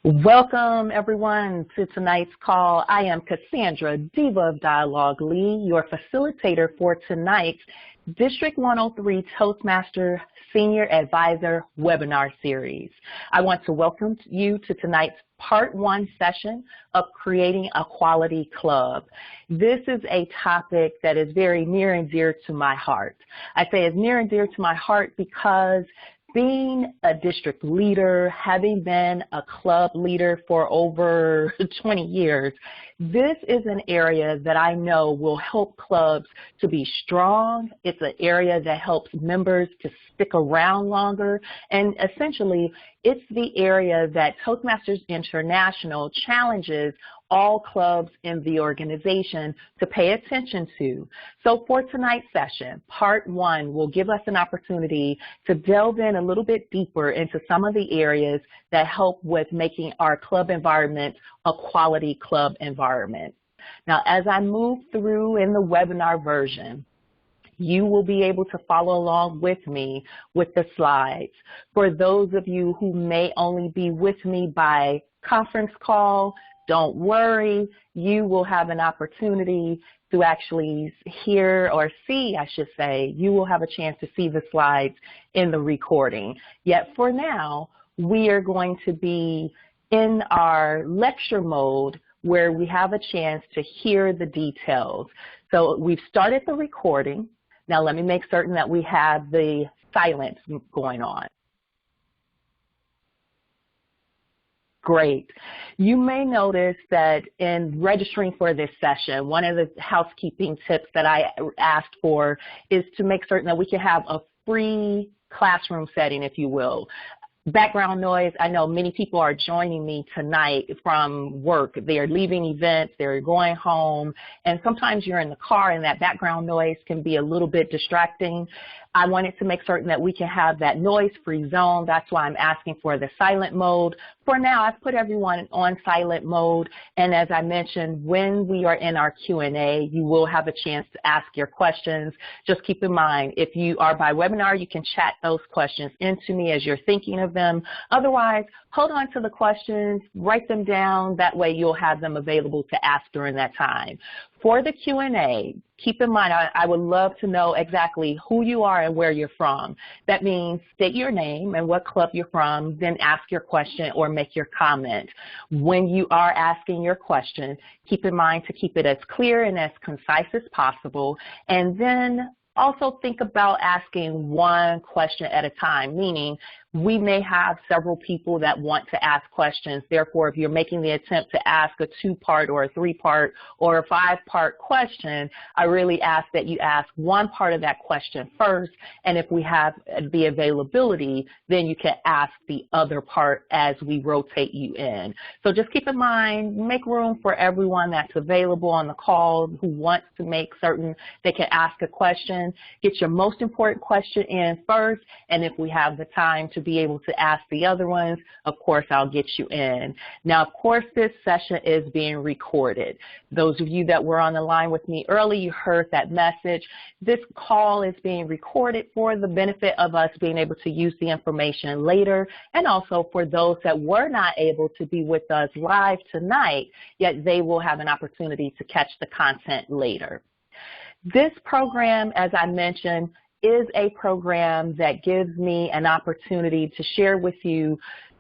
Welcome, everyone, to tonight's call. I am Cassandra, Diva of Dialogue Lee, your facilitator for tonight's District 103 Toastmaster Senior Advisor webinar series. I want to welcome you to tonight's Part 1 session of Creating a Quality Club. This is a topic that is very near and dear to my heart. I say it's near and dear to my heart because being a district leader, having been a club leader for over 20 years, this is an area that I know will help clubs to be strong. It's an area that helps members to stick around longer. And essentially, it's the area that Toastmasters International challenges all clubs in the organization to pay attention to. So for tonight's session, Part 1 will give us an opportunity to delve in a little bit deeper into some of the areas that help with making our club environment a quality club environment. Now, as I move through in the webinar version, you will be able to follow along with me with the slides. For those of you who may only be with me by conference call, don't worry, you will have an opportunity to actually hear or see, I should say, you will have a chance to see the slides in the recording. Yet for now, we are going to be in our lecture mode where we have a chance to hear the details. So we've started the recording. Now let me make certain that we have the silence going on. Great. You may notice that in registering for this session, one of the housekeeping tips that I asked for is to make certain that we can have a free classroom setting, if you will. Background noise, I know many people are joining me tonight from work. They are leaving events, they're going home, and sometimes you're in the car and that background noise can be a little bit distracting. I wanted to make certain that we can have that noise-free zone. That's why I'm asking for the silent mode. For now, I've put everyone on silent mode, and as I mentioned, when we are in our Q&A, you will have a chance to ask your questions. Just keep in mind, if you are by webinar, you can chat those questions into me as you're thinking of them. Otherwise, hold on to the questions, write them down. That way you'll have them available to ask during that time. For the Q&A, keep in mind, I would love to know exactly who you are and where you're from. That means state your name and what club you're from, then ask your question or make your comment. When you are asking your question, keep in mind to keep it as clear and as concise as possible, and then also think about asking one question at a time, meaning we may have several people that want to ask questions. Therefore, if you're making the attempt to ask a 2-part or a 3-part or a 5-part question, I really ask that you ask one part of that question first, and if we have the availability, then you can ask the other part as we rotate you in. So just keep in mind, make room for everyone that's available on the call who wants to make certain they can ask a question. Get your most important question in first, and if we have the time to be able to ask the other ones, of course, I'll get you in. Now, of course, this session is being recorded. Those of you that were on the line with me early, you heard that message. This call is being recorded for the benefit of us being able to use the information later, and also for those that were not able to be with us live tonight, yet they will have an opportunity to catch the content later. This program, as I mentioned, is a program that gives me an opportunity to share with you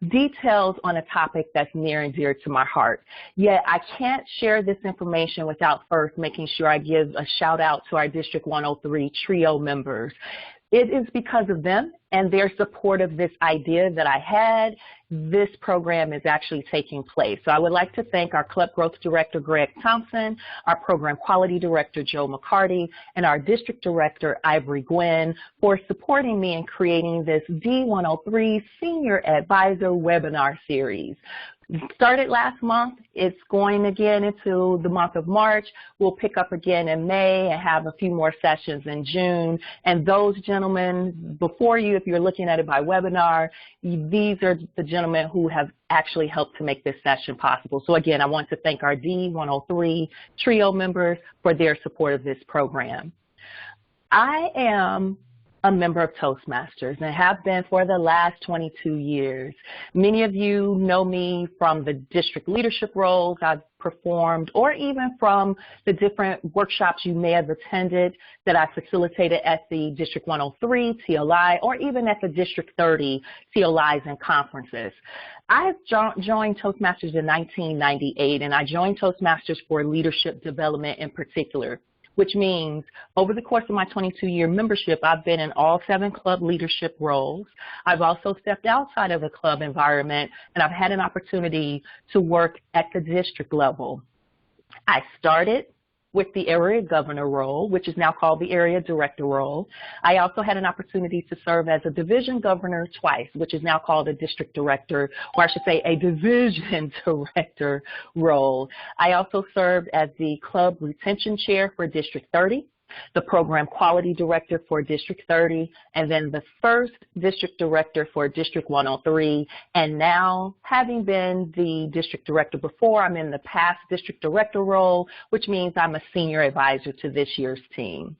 details on a topic that's near and dear to my heart. Yet I can't share this information without first making sure I give a shout out to our District 103 TRIO members. It is because of them and their support of this idea that I had, this program is actually taking place. So I would like to thank our Club Growth Director, Greg Thompson, our Program Quality Director, Joe McCarty, and our District Director, Ivory Gwynn, for supporting me in creating this D103 Senior Advisor webinar series. Started last month. It's going again into the month of March. We'll pick up again in May and have a few more sessions in June. And those gentlemen before you, if you're looking at it by webinar, these are the gentlemen who have actually helped to make this session possible. So again, I want to thank our D103 TRIO members for their support of this program. I am a member of Toastmasters and have been for the last 22 years. Many of you know me from the district leadership roles I've performed, or even from the different workshops you may have attended that I facilitated at the District 103, TLI, or even at the District 30 TLIs and conferences. I joined Toastmasters in 1998, and I joined Toastmasters for leadership development in particular, which means over the course of my 22-year membership, I've been in all 7 club leadership roles. I've also stepped outside of the club environment, and I've had an opportunity to work at the district level. I started with the area governor role, which is now called the area director role. I also had an opportunity to serve as a division governor twice, which is now called a district director, or I should say a division director role. I also served as the club retention chair for District 30, the program quality director for District 30, and then the first district director for District 103. And now, having been the district director before, I'm in the past district director role, which means I'm a senior advisor to this year's team.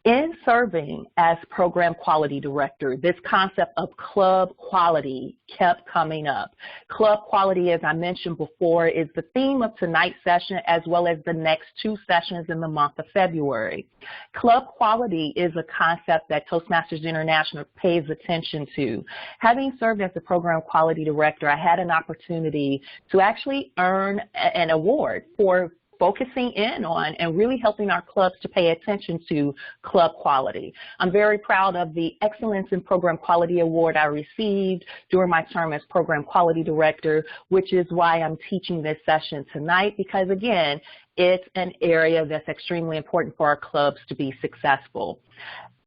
In serving as program quality director, this concept of club quality kept coming up. Club quality, as I mentioned before, is the theme of tonight's session as well as the next 2 sessions in the month of February. Club quality is a concept that Toastmasters International pays attention to. Having served as the program quality director, I had an opportunity to actually earn an award for focusing in on and really helping our clubs to pay attention to club quality. I'm very proud of the Excellence in Program Quality Award I received during my term as Program Quality Director, which is why I'm teaching this session tonight, because again, it's an area that's extremely important for our clubs to be successful.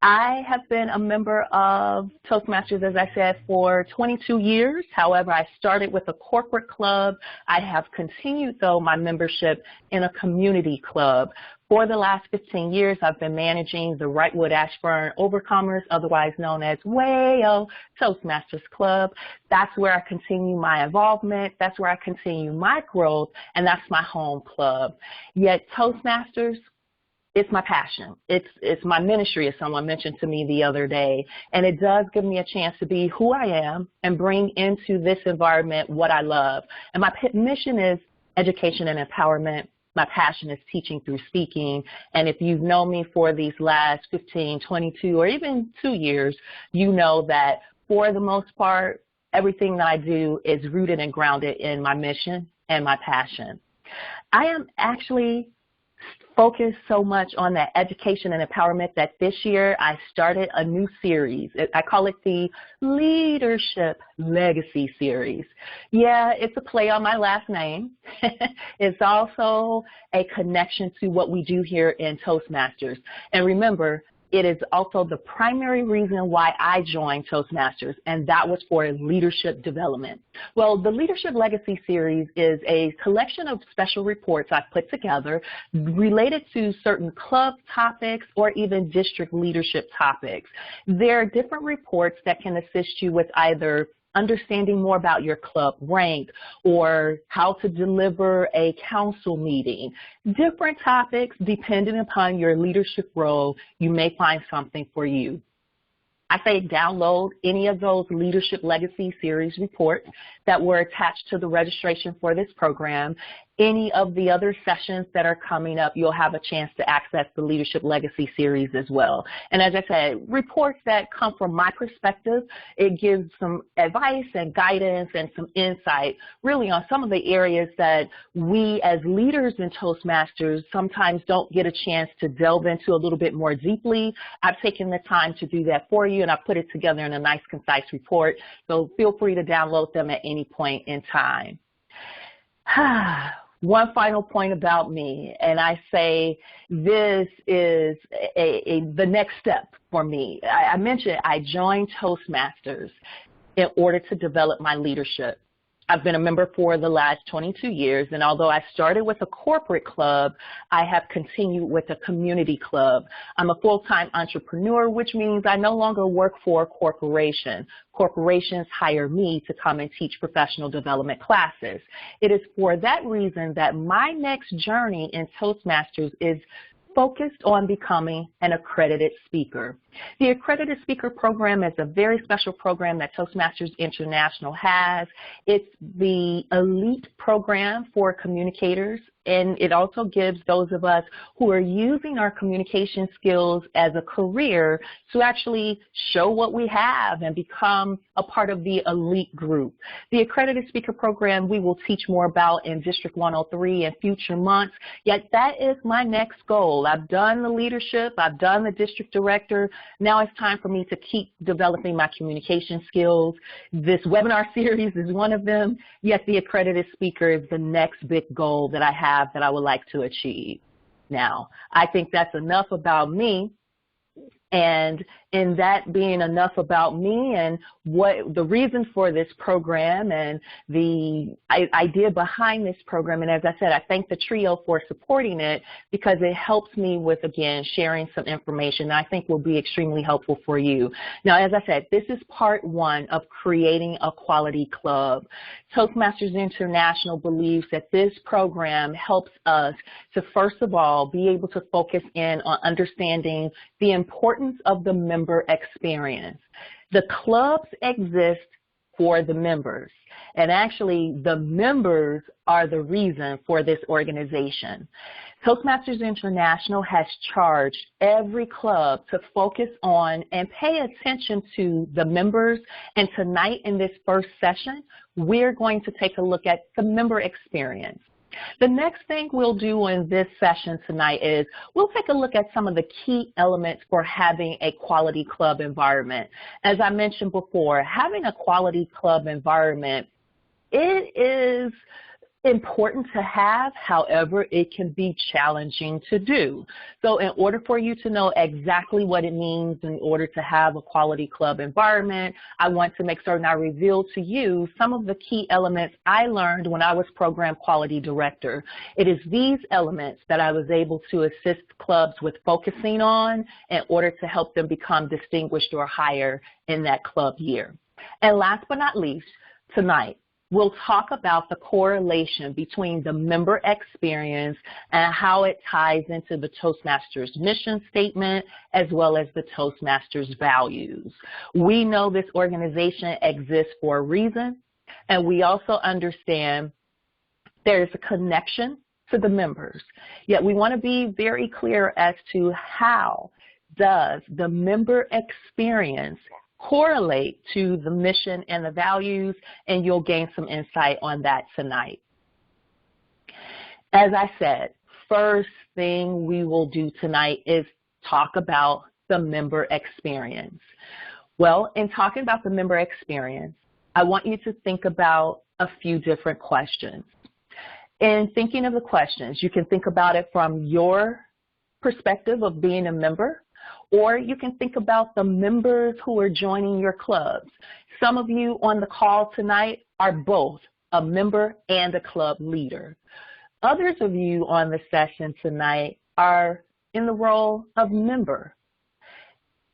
I have been a member of Toastmasters, as I said, for 22 years. However, I started with a corporate club. I have continued, though, my membership in a community club. For the last 15 years, I've been managing the Wrightwood Ashburn Overcomers, otherwise known as WAYO Toastmasters Club. That's where I continue my involvement. That's where I continue my growth, and that's my home club. Yet Toastmasters, it's my passion. It's my ministry, as someone mentioned to me the other day. And it does give me a chance to be who I am and bring into this environment what I love. And my mission is education and empowerment. My passion is teaching through speaking. And if you've known me for these last 15, 22, or even 2 years, you know that for the most part, everything that I do is rooted and grounded in my mission and my passion. I am actually focused so much on that education and empowerment that this year I started a new series. I call it the Leadership Legacy Series. Yeah, it's a play on my last name. It's also a connection to what we do here in Toastmasters. And remember, it is also the primary reason why I joined Toastmasters, and that was for leadership development. Well, the Leadership Legacy Series is a collection of special reports I've put together related to certain club topics or even district leadership topics. There are different reports that can assist you with either understanding more about your club rank or how to deliver a council meeting. Different topics, depending upon your leadership role, you may find something for you. I say download any of those Leadership Legacy Series reports that were attached to the registration for this program. Any of the other sessions that are coming up, you'll have a chance to access the Leadership Legacy Series as well. And as I said, reports that come from my perspective, it gives some advice and guidance and some insight really on some of the areas that we as leaders in Toastmasters sometimes don't get a chance to delve into a little bit more deeply. I've taken the time to do that for you, and I've put it together in a nice, concise report. So feel free to download them at any point in time. One final point about me, and I say this is the next step for me. I mentioned I joined Toastmasters in order to develop my leadership. I've been a member for the last 22 years, and although I started with a corporate club, I have continued with a community club. I'm a full-time entrepreneur, which means I no longer work for a corporation. Corporations hire me to come and teach professional development classes. It is for that reason that my next journey in Toastmasters is focused on becoming an accredited speaker. The Accredited Speaker Program is a very special program that Toastmasters International has. It's the elite program for communicators, and it also gives those of us who are using our communication skills as a career to actually show what we have and become a part of the elite group. The Accredited Speaker Program we will teach more about in District 103 in future months, yet that is my next goal. I've done the leadership, I've done the district director. Now it's time for me to keep developing my communication skills. This webinar series is one of them, yet the Accredited Speaker is the next big goal that I have that I would like to achieve. Now, I think that's enough about me. And in that being enough about me and what the reason for this program and the idea behind this program, and as I said, I thank the trio for supporting it because it helps me with, again, sharing some information that I think will be extremely helpful for you. Now, as I said, this is part one of creating a quality club. Toastmasters International believes that this program helps us to, first of all, be able to focus in on understanding the importance of the member experience. The clubs exist for the members, and actually the members are the reason for this organization. Toastmasters International has charged every club to focus on and pay attention to the members, and tonight in this first session, we're going to take a look at the member experience. The next thing we'll do in this session tonight is we'll take a look at some of the key elements for having a quality club environment. As I mentioned before, having a quality club environment, it is important to have, however, it can be challenging to do. So in order for you to know exactly what it means in order to have a quality club environment, I want to make certain I reveal to you some of the key elements I learned when I was program quality director. It is these elements that I was able to assist clubs with focusing on in order to help them become distinguished or higher in that club year. And last but not least, tonight, we'll talk about the correlation between the member experience and how it ties into the Toastmasters mission statement as well as the Toastmasters values. We know this organization exists for a reason, and we also understand there's a connection to the members. Yet we want to be very clear as to how does the member experience correlate to the mission and the values, and you'll gain some insight on that tonight. As I said, first thing we will do tonight is talk about the member experience. Well, in talking about the member experience, I want you to think about a few different questions. In thinking of the questions, you can think about it from your perspective of being a member, or you can think about the members who are joining your clubs. Some of you on the call tonight are both a member and a club leader. Others of you on the session tonight are in the role of member.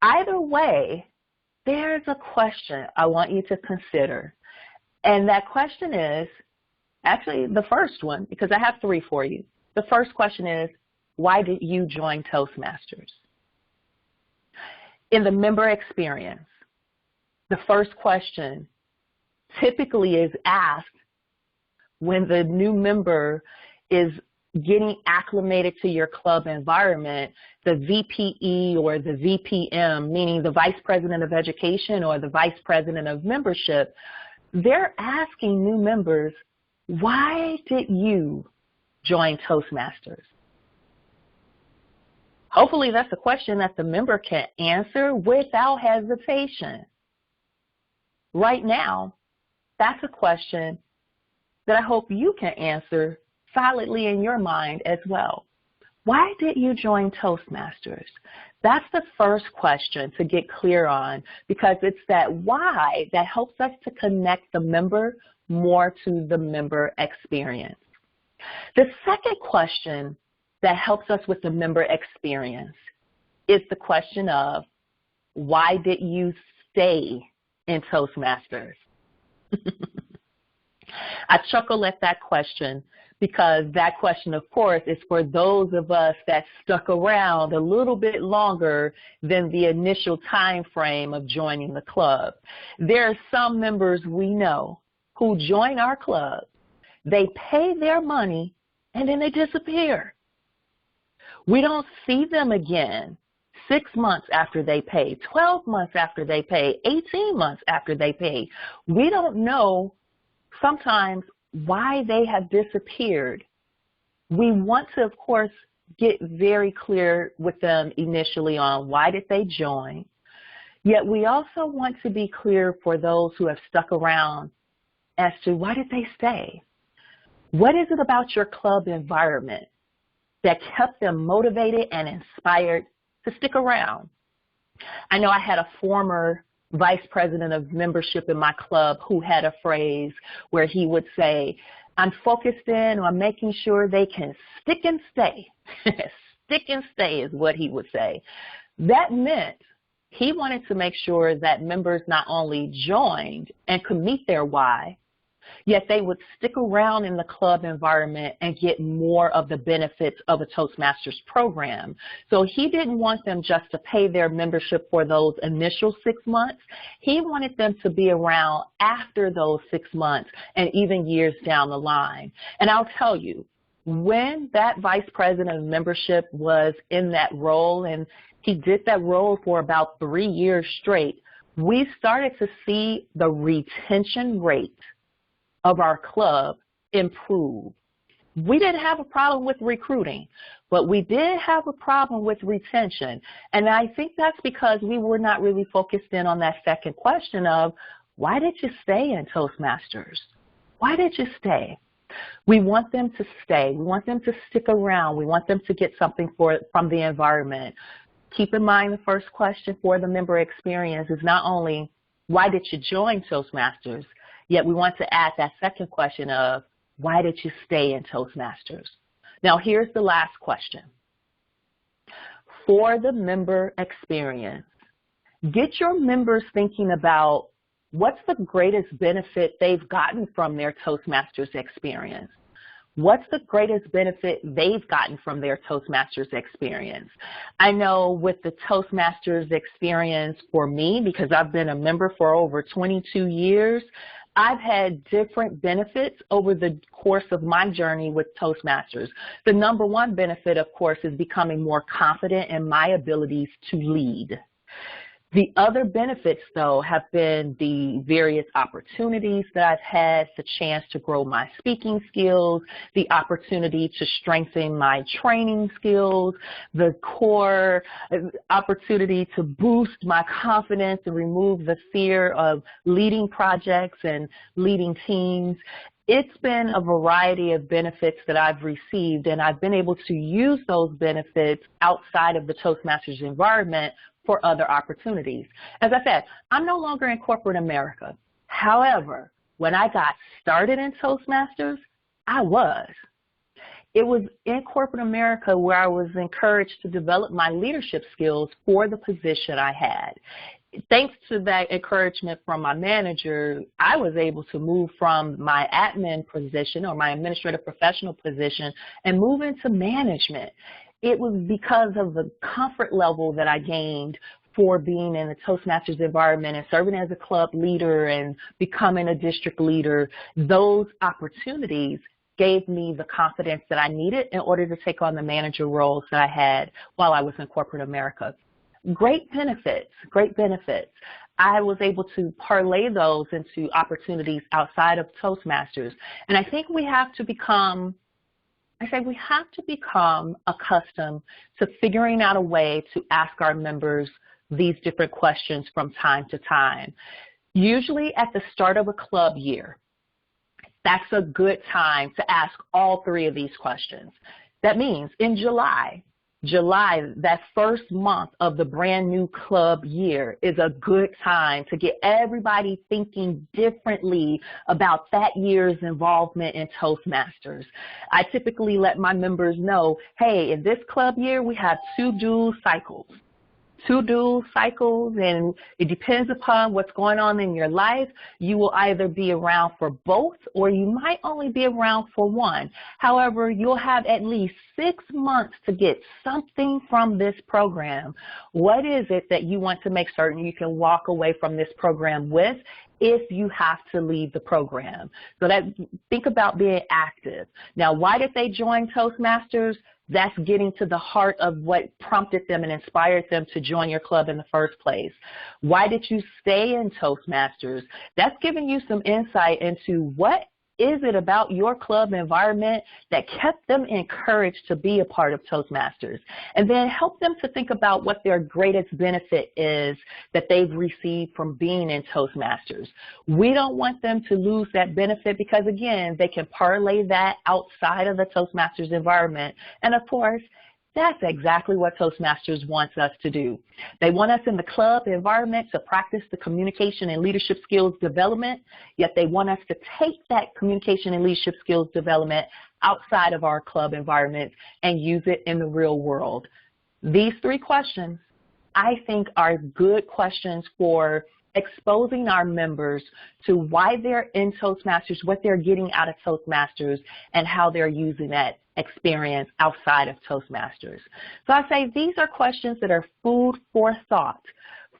Either way, there's a question I want you to consider. And that question is, actually the first one, because I have three for you. The first question is, why did you join Toastmasters? In the member experience, the first question typically is asked when the new member is getting acclimated to your club environment. The VPE or the VPM, meaning the Vice President of Education or the Vice President of Membership, they're asking new members, why did you join Toastmasters? Hopefully that's a question that the member can answer without hesitation. Right now, that's a question that I hope you can answer solidly in your mind as well. Why did you join Toastmasters? That's the first question to get clear on, because it's that why that helps us to connect the member more to the member experience. The second question that helps us with the member experience is the question of, why did you stay in Toastmasters? I chuckle at that question because that question, of course, is for those of us that stuck around a little bit longer than the initial time frame of joining the club. There are some members we know who join our club, they pay their money, and then they disappear. We don't see them again 6 months after they pay, 12 months after they pay, 18 months after they pay. We don't know sometimes why they have disappeared. We want to, of course, get very clear with them initially on why did they join, yet we also want to be clear for those who have stuck around as to why did they stay. What is it about your club environment that kept them motivated and inspired to stick around? I know I had a former vice president of membership in my club who had a phrase where he would say, I'm focused in on making sure they can stick and stay. Stick and stay is what he would say. That meant he wanted to make sure that members not only joined and could meet their why, yet they would stick around in the club environment and get more of the benefits of a Toastmasters program. So he didn't want them just to pay their membership for those initial 6 months. He wanted them to be around after those 6 months and even years down the line. And I'll tell you, when that vice president of membership was in that role, and he did that role for about 3 years straight, we started to see the retention rate of our club improve. We didn't have a problem with recruiting, but we did have a problem with retention. And I think that's because we were not really focused in on that second question of, why did you stay in Toastmasters? Why did you stay? We want them to stay. We want them to stick around. We want them to get something from the environment. Keep in mind the first question for the member experience is not only, why did you join Toastmasters? Yet we want to add that second question of, why did you stay in Toastmasters? Now, here's the last question. For the member experience, get your members thinking about what's the greatest benefit they've gotten from their Toastmasters experience. What's the greatest benefit they've gotten from their Toastmasters experience? I know with the Toastmasters experience for me, because I've been a member for over 22 years, I've had different benefits over the course of my journey with Toastmasters. The number one benefit, of course, is becoming more confident in my abilities to lead. The other benefits, though, have been the various opportunities that I've had, the chance to grow my speaking skills, the opportunity to strengthen my training skills, the core opportunity to boost my confidence and remove the fear of leading projects and leading teams. It's been a variety of benefits that I've received, and I've been able to use those benefits outside of the Toastmasters environment for other opportunities. As I said, I'm no longer in corporate America. However, when I got started in Toastmasters, I was. It was in corporate America where I was encouraged to develop my leadership skills for the position I had. Thanks to that encouragement from my manager, I was able to move from my admin position or my administrative professional position and move into management. It was because of the comfort level that I gained for being in the Toastmasters environment and serving as a club leader and becoming a district leader. Those opportunities gave me the confidence that I needed in order to take on the manager roles that I had while I was in corporate America. Great benefits, great benefits. I was able to parlay those into opportunities outside of Toastmasters. And I think we have to become accustomed to figuring out a way to ask our members these different questions from time to time. Usually at the start of a club year, that's a good time to ask all three of these questions. That means in July, that first month of the brand new club year, is a good time to get everybody thinking differently about that year's involvement in Toastmasters. I typically let my members know, hey, in this club year, we have 2 dual cycles. to-do cycles, and it depends upon what's going on in your life. You will either be around for both, or you might only be around for one. However, you'll have at least 6 months to get something from this program. What is it that you want to make certain you can walk away from this program with if you have to leave the program? So think about being active. Now, why did they join Toastmasters? That's getting to the heart of what prompted them and inspired them to join your club in the first place. Why did you stay in Toastmasters? That's giving you some insight into what is it about your club environment that kept them encouraged to be a part of Toastmasters? And then help them to think about what their greatest benefit is that they've received from being in Toastmasters. We don't want them to lose that benefit because, again, they can parlay that outside of the Toastmasters environment. And, of course, that's exactly what Toastmasters wants us to do. They want us in the club environment to practice the communication and leadership skills development, yet they want us to take that communication and leadership skills development outside of our club environment and use it in the real world. These 3 questions, I think, are good questions for exposing our members to why they're in Toastmasters, what they're getting out of Toastmasters, and how they're using that experience outside of Toastmasters. So I say these are questions that are food for thought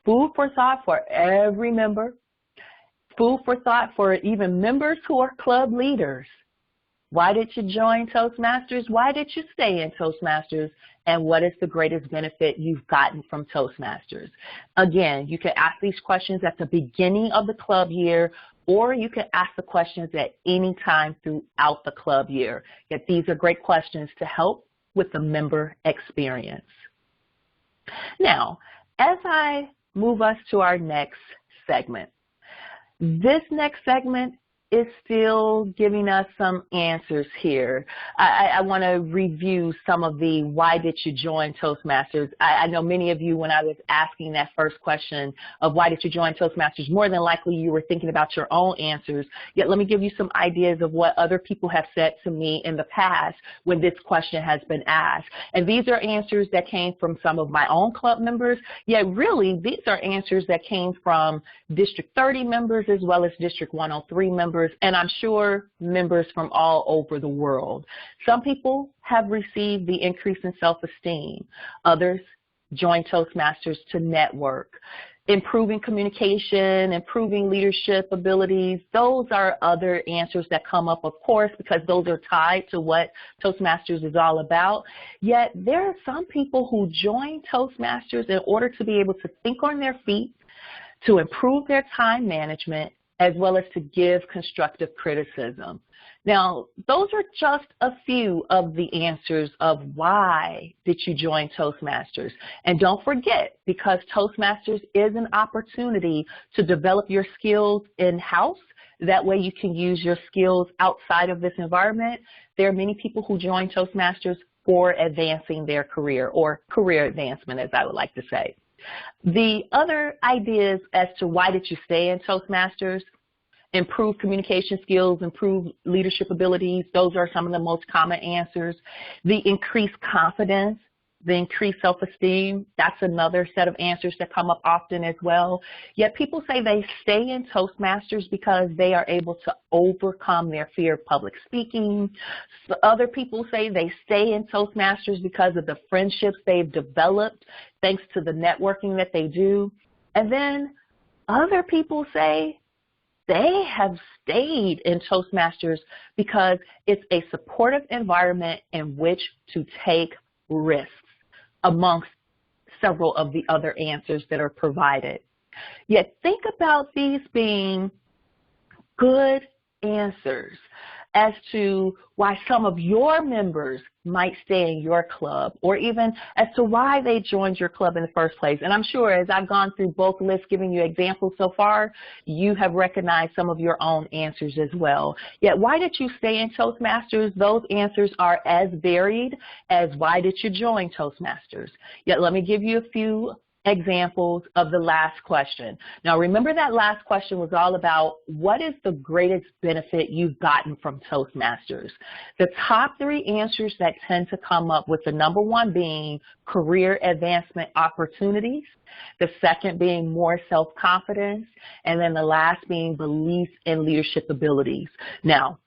for every member, food for thought for even members who are club leaders. Why did you join Toastmasters? Why did you stay in Toastmasters? And what is the greatest benefit you've gotten from Toastmasters? Again, you can ask these questions at the beginning of the club year, or you can ask the questions at any time throughout the club year. Yet these are great questions to help with the member experience. Now, as I move us to our next segment, this next segment is still giving us some answers here. I want to review some of the why did you join Toastmasters. I know many of you, when I was asking that first question of why did you join Toastmasters, more than likely you were thinking about your own answers. Yet let me give you some ideas of what other people have said to me in the past when this question has been asked. And these are answers that came from some of my own club members, yet really these are answers that came from District 30 members as well as District 103 members, and I'm sure members from all over the world. Some people have received the increase in self-esteem. Others join Toastmasters to network. Improving communication, improving leadership abilities, those are other answers that come up, of course, because those are tied to what Toastmasters is all about. Yet there are some people who join Toastmasters in order to be able to think on their feet, to improve their time management, as well as to give constructive criticism. Now, those are just a few of the answers of why did you join Toastmasters. And don't forget, because Toastmasters is an opportunity to develop your skills in-house, that way you can use your skills outside of this environment. There are many people who join Toastmasters for advancing their career, or career advancement, as I would like to say. The other ideas as to why did you stay in Toastmasters: improve communication skills, improve leadership abilities. Those are some of the most common answers. The increased confidence, the increased self-esteem, that's another set of answers that come up often as well. Yet people say they stay in Toastmasters because they are able to overcome their fear of public speaking. So other people say they stay in Toastmasters because of the friendships they've developed thanks to the networking that they do. And then other people say they have stayed in Toastmasters because it's a supportive environment in which to take risks, amongst several of the other answers that are provided. Yet think about these being good answers as to why some of your members might stay in your club, or even as to why they joined your club in the first place. And I'm sure as I've gone through both lists giving you examples so far, you have recognized some of your own answers as well. Yet why did you stay in Toastmasters? Those answers are as varied as why did you join Toastmasters. Yet let me give you a few examples of the last question. Now, remember that last question was all about what is the greatest benefit you've gotten from Toastmasters? The top 3 answers that tend to come up with the number 1 being career advancement opportunities, the second being more self-confidence, and then the last being belief in leadership abilities. Now,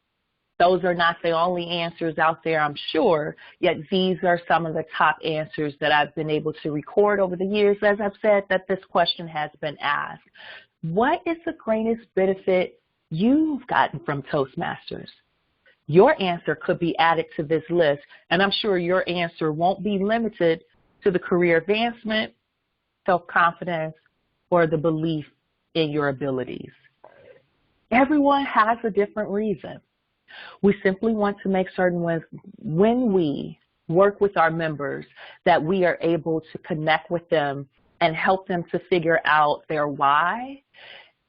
those are not the only answers out there, I'm sure, yet these are some of the top answers that I've been able to record over the years, as I've said, that this question has been asked. What is the greatest benefit you've gotten from Toastmasters? Your answer could be added to this list, and I'm sure your answer won't be limited to the career advancement, self-confidence, or the belief in your abilities. Everyone has a different reason. We simply want to make certain when we work with our members that we are able to connect with them and help them to figure out their why.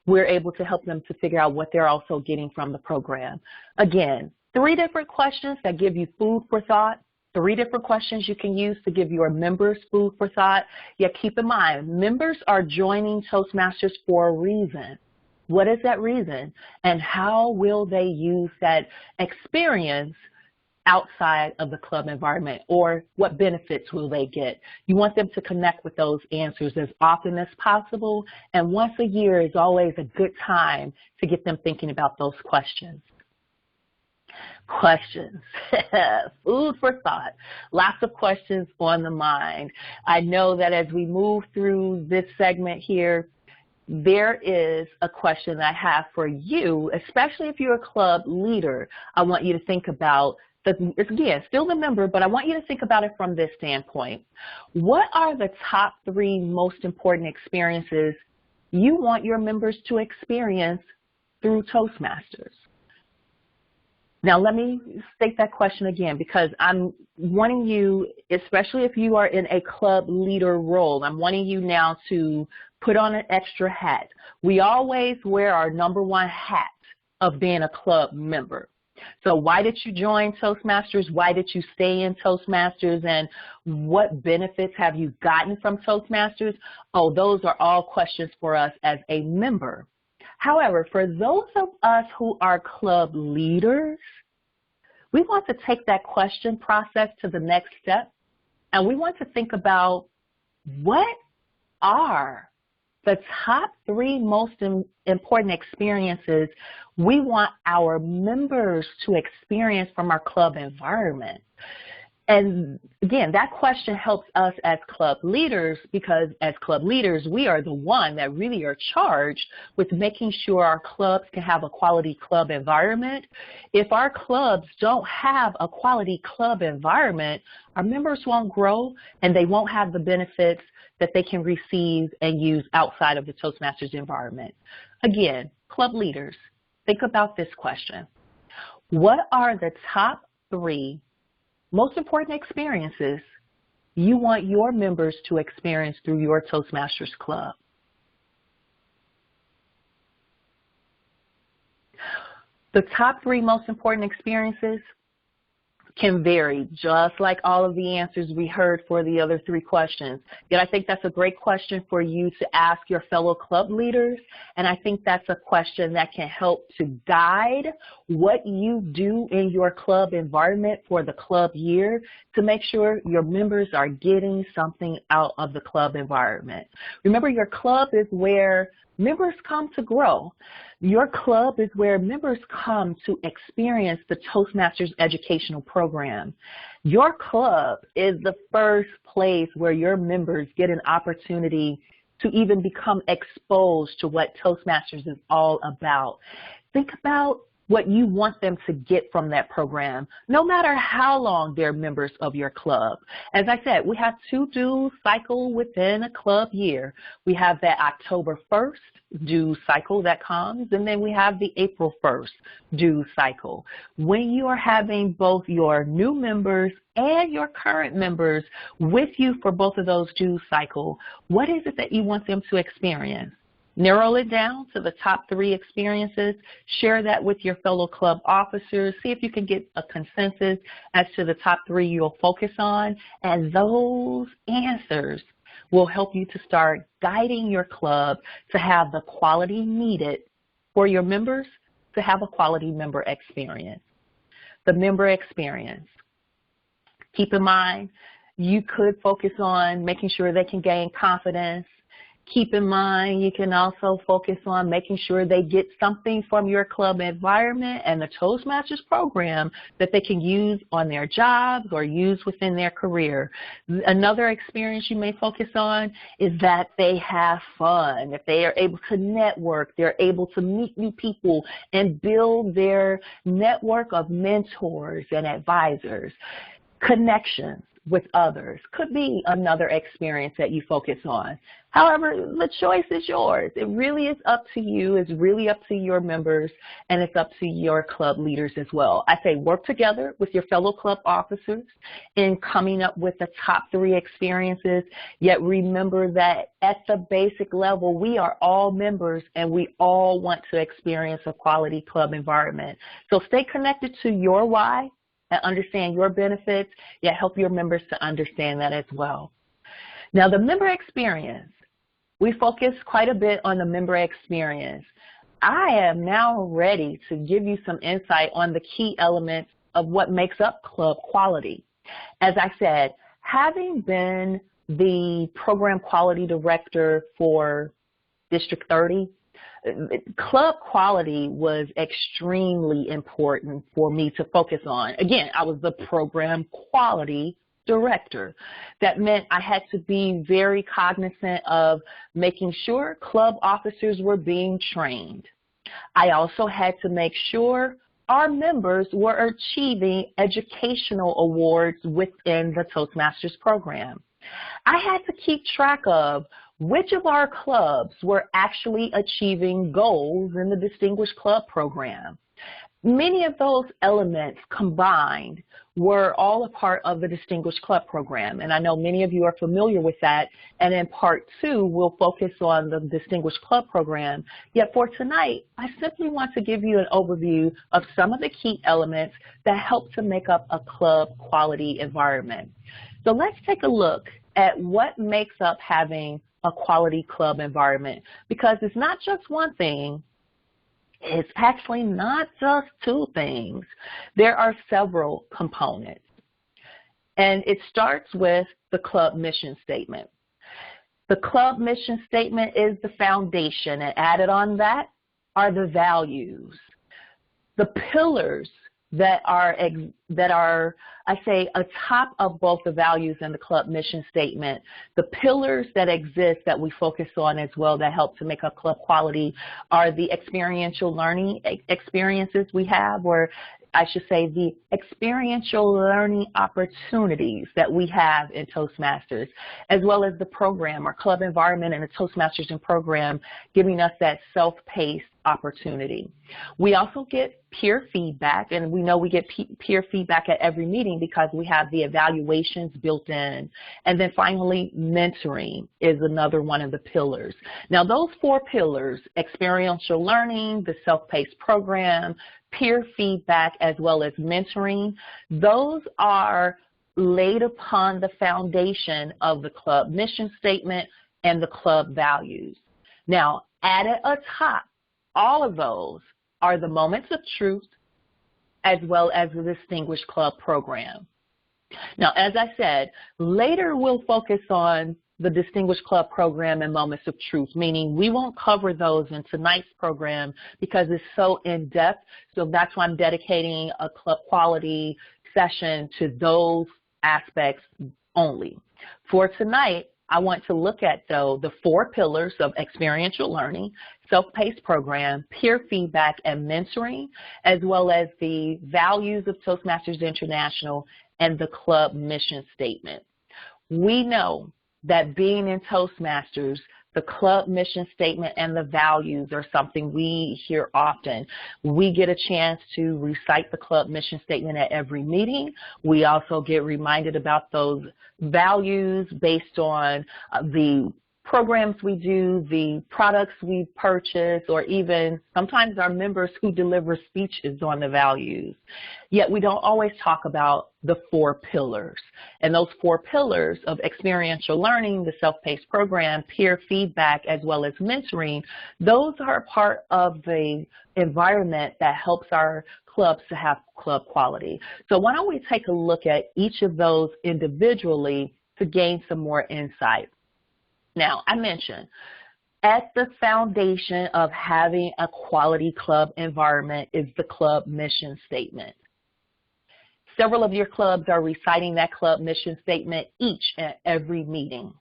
We're able to help them to figure out what they're also getting from the program. Again, 3 different questions that give you food for thought, 3 different questions you can use to give your members food for thought. Yet keep in mind, members are joining Toastmasters for a reason. What is that reason? And how will they use that experience outside of the club environment, or what benefits will they get? You want them to connect with those answers as often as possible, and once a year is always a good time to get them thinking about those questions. Questions. Food for thought. Lots of questions on the mind. I know that as we move through this segment here, there is a question I have for you, especially if you're a club leader. I want you to think about, again, still the member, but I want you to think about it from this standpoint. What are the top 3 most important experiences you want your members to experience through Toastmasters? Now, let me state that question again, because I'm wanting you, especially if you are in a club leader role, I'm wanting you now to put on an extra hat. We always wear our number 1 hat of being a club member. So why did you join Toastmasters? Why did you stay in Toastmasters? And what benefits have you gotten from Toastmasters? Oh, those are all questions for us as a member. However, for those of us who are club leaders, we want to take that question process to the next step, and we want to think about what are the top 3 most important experiences we want our members to experience from our club environment. And again, that question helps us as club leaders, because as club leaders, we are the one that really are charged with making sure our clubs can have a quality club environment. If our clubs don't have a quality club environment, our members won't grow and they won't have the benefits that they can receive and use outside of the Toastmasters environment. Again, club leaders, think about this question. What are the top 3 most important experiences you want your members to experience through your Toastmasters club? The top 3 most important experiences can vary, just like all of the answers we heard for the other 3 questions. Yet I think that's a great question for you to ask your fellow club leaders, and I think that's a question that can help to guide what you do in your club environment for the club year to make sure your members are getting something out of the club environment. Remember, your club is where members come to grow. Your club is where members come to experience the Toastmasters educational program. Your club is the first place where your members get an opportunity to even become exposed to what Toastmasters is all about. Think about what you want them to get from that program, no matter how long they're members of your club. As I said, we have 2 dues cycle within a club year. We have that October 1st due cycle that comes, and then we have the April 1st due cycle. When you are having both your new members and your current members with you for both of those due cycle, what is it that you want them to experience? Narrow it down to the top 3 experiences. Share that with your fellow club officers. See if you can get a consensus as to the top 3 you'll focus on. And those answers will help you to start guiding your club to have the quality needed for your members to have a quality member experience. The member experience. Keep in mind, you could focus on making sure they can gain confidence. Keep in mind, you can also focus on making sure they get something from your club environment and the Toastmasters program that they can use on their jobs or use within their career. Another experience you may focus on is that they have fun. If they are able to network, they're able to meet new people and build their network of mentors and advisors. Connections with others could be another experience that you focus on. However, the choice is yours. It really is up to you. It's really up to your members, and it's up to your club leaders as well. I say work together with your fellow club officers in coming up with the top 3 experiences, yet remember that at the basic level, we are all members, and we all want to experience a quality club environment. So stay connected to your why and understand your benefits, yet help your members to understand that as well. Now, the member experience. We focus quite a bit on the member experience. I am now ready to give you some insight on the key elements of what makes up club quality. As I said, having been the program quality director for District 30, club quality was extremely important for me to focus on. Again, I was the program quality director. That meant I had to be very cognizant of making sure club officers were being trained. I also had to make sure our members were achieving educational awards within the Toastmasters program. I had to keep track of which of our clubs were actually achieving goals in the Distinguished Club program. Many of those elements combined were all a part of the Distinguished Club program, and I know many of you are familiar with that, and in part 2, we'll focus on the Distinguished Club program. Yet for tonight, I simply want to give you an overview of some of the key elements that help to make up a club quality environment. So let's take a look at what makes up having a quality club environment, because it's not just one thing. It's actually not just 2 things. There are several components. And it starts with the club mission statement. The club mission statement is the foundation, and added on that are the values. The pillars that are, I say, atop of both the values and the club mission statement. The pillars that exist that we focus on as well that help to make up club quality are the experiential learning experiences we have, or I should say the experiential learning opportunities that we have in Toastmasters, as well as the program, our club environment and the Toastmasters and program giving us that self-paced opportunity. We also get peer feedback, and we know we get peer feedback at every meeting because we have the evaluations built in. And then finally, mentoring is another one of the pillars. Now, those 4 pillars, experiential learning, the self-paced program, peer feedback, as well as mentoring, those are laid upon the foundation of the club mission statement and the club values. Now, added atop all of those are the moments of truth as well as the Distinguished Club program. Now, as I said, later we'll focus on the Distinguished Club program and moments of truth, meaning we won't cover those in tonight's program because it's so in-depth. So that's why I'm dedicating a club quality session to those aspects only. For tonight, I want to look at, though, the 4 pillars of experiential learning, self-paced program, peer feedback, and mentoring, as well as the values of Toastmasters International and the club mission statement. We know that being in Toastmasters, the club mission statement and the values are something we hear often. We get a chance to recite the club mission statement at every meeting. We also get reminded about those values based on the programs we do, the products we purchase, or even sometimes our members who deliver speeches on the values. Yet we don't always talk about the 4 pillars. And those 4 pillars of experiential learning, the self-paced program, peer feedback, as well as mentoring, those are part of the environment that helps our clubs to have club quality. So why don't we take a look at each of those individually to gain some more insight. Now, I mentioned at the foundation of having a quality club environment is the club mission statement. Several of your clubs are reciting that club mission statement each and every meeting.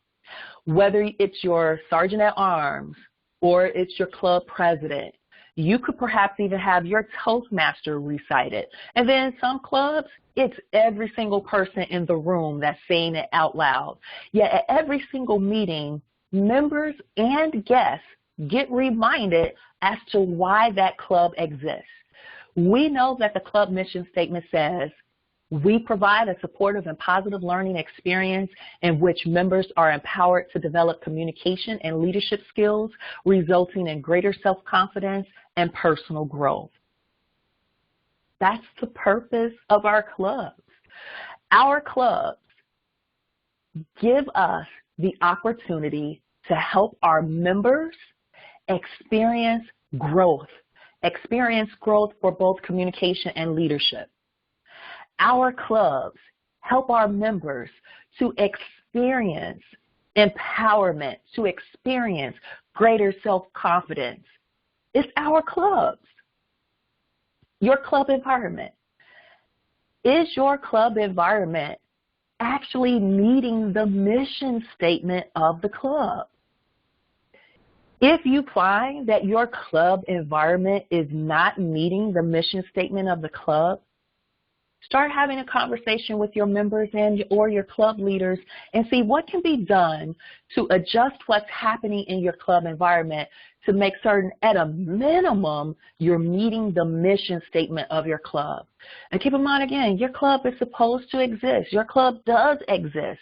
Whether it's your sergeant at arms or it's your club president, you could perhaps even have your Toastmaster recite it. And then some clubs, it's every single person in the room that's saying it out loud. Yet at every single meeting, members and guests get reminded as to why that club exists. We know that the club mission statement says, we provide a supportive and positive learning experience in which members are empowered to develop communication and leadership skills, resulting in greater self-confidence and personal growth. That's the purpose of our clubs. Our clubs give us the opportunity to help our members experience growth for both communication and leadership. Our clubs help our members to experience empowerment, to experience greater self-confidence. It's our clubs. Your club environment. Is your club environment actually meeting the mission statement of the club? If you find that your club environment is not meeting the mission statement of the club, start having a conversation with your members or your club leaders and see what can be done to adjust what's happening in your club environment to make certain, at a minimum, you're meeting the mission statement of your club. And keep in mind, again, your club is supposed to exist. Your club does exist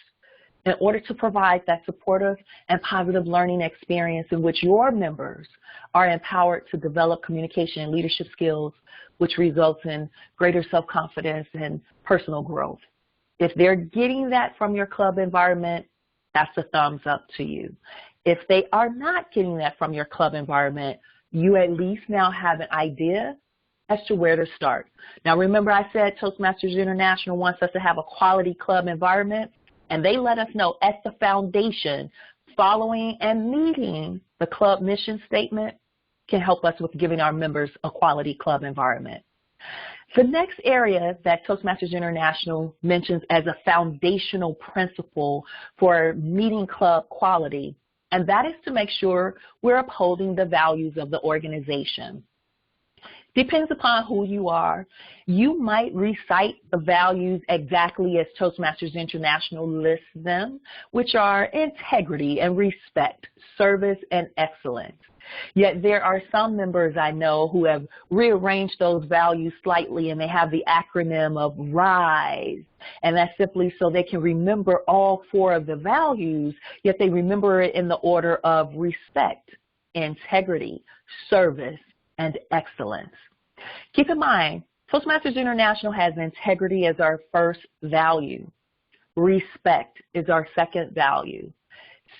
in order to provide that supportive and positive learning experience in which your members are empowered to develop communication and leadership skills, which results in greater self-confidence and personal growth. If they're getting that from your club environment, that's a thumbs up to you. If they are not getting that from your club environment, you at least now have an idea as to where to start. Now remember I said Toastmasters International wants us to have a quality club environment, and they let us know at the foundation, following and meeting the club mission statement can help us with giving our members a quality club environment. The next area that Toastmasters International mentions as a foundational principle for meeting club quality, and that is to make sure we're upholding the values of the organization. Depends upon who you are. You might recite the values exactly as Toastmasters International lists them, which are integrity and respect, service and excellence. Yet there are some members I know who have rearranged those values slightly, and they have the acronym of RISE, and that's simply so they can remember all 4 of the values, yet they remember it in the order of respect, integrity, service, and excellence. Keep in mind, Toastmasters International has integrity as our first value. Respect is our second value.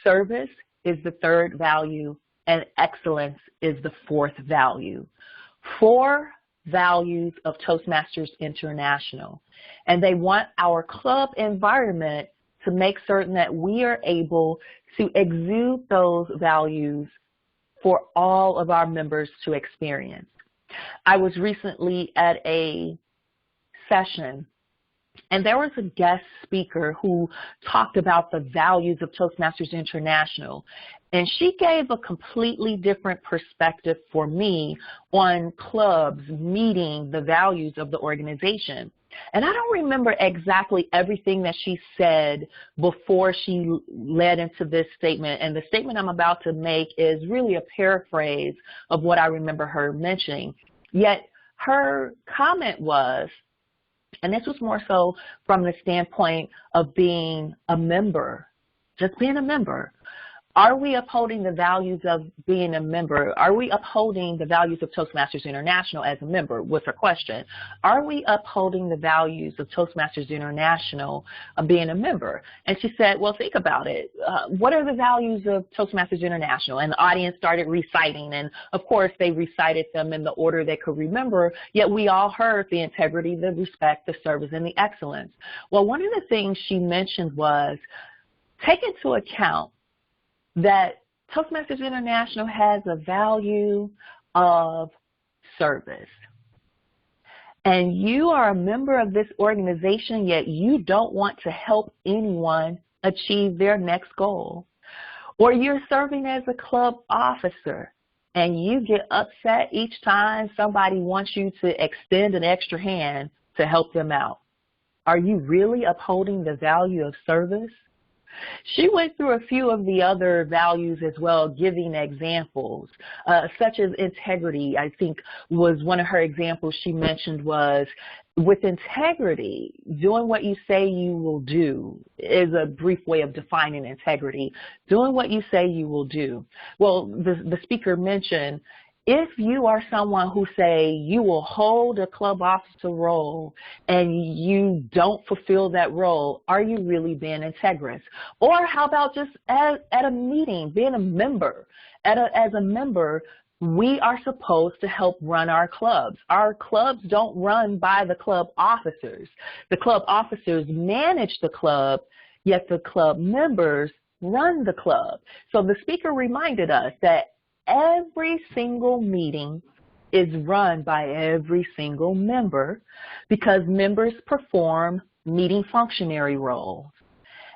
Service is the third value, and excellence is the 4th value. 4 values of Toastmasters International. And they want our club environment to make certain that we are able to exude those values for all of our members to experience. I was recently at a session, and there was a guest speaker who talked about the values of Toastmasters International, and she gave a completely different perspective for me on clubs meeting the values of the organization. And I don't remember exactly everything that she said before she led into this statement, and the statement I'm about to make is really a paraphrase of what I remember her mentioning. Yet her comment was, and this was more so from the standpoint of being a member, just being a member, Are we upholding the values of being a member? Are we upholding the values of Toastmasters International as a member? Was her question. Are we upholding the values of Toastmasters International of being a member? And she said, well, think about it. What are the values of Toastmasters International? And the audience started reciting. And, of course, they recited them in the order they could remember, yet we all heard the integrity, the respect, the service, and the excellence. Well, one of the things she mentioned was take into account that Toastmasters International has a value of service. And you are a member of this organization, yet you don't want to help anyone achieve their next goal. Or you're serving as a club officer and you get upset each time somebody wants you to extend an extra hand to help them out. Are you really upholding the value of service? She went through a few of the other values as well, giving examples, such as integrity, I think was one of her examples she mentioned was, with integrity, doing what you say you will do is a brief way of defining integrity. Doing what you say you will do. Well, the speaker mentioned, if you are someone who say you will hold a club officer role and you don't fulfill that role, are you really being integrous? Or how about just at a meeting, being a member? As a member, we are supposed to help run our clubs. Our clubs don't run by the club officers. The club officers manage the club, yet the club members run the club. So the speaker reminded us that every single meeting is run by every single member because members perform meeting functionary roles.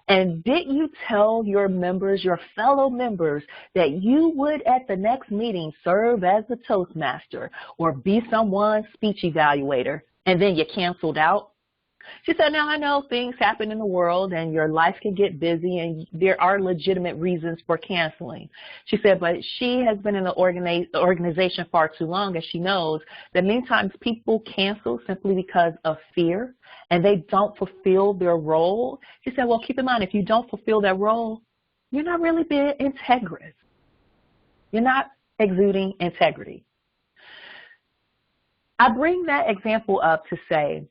And did you tell your members, your fellow members, that you would at the next meeting serve as a Toastmaster or be someone's speech evaluator, and then you canceled out? She said, now I know things happen in the world and your life can get busy and there are legitimate reasons for canceling. She said, but she has been in the organization far too long and she knows that many times people cancel simply because of fear and they don't fulfill their role. She said, well, keep in mind, if you don't fulfill that role, you're not really being integrous. You're not exuding integrity. I bring that example up to say,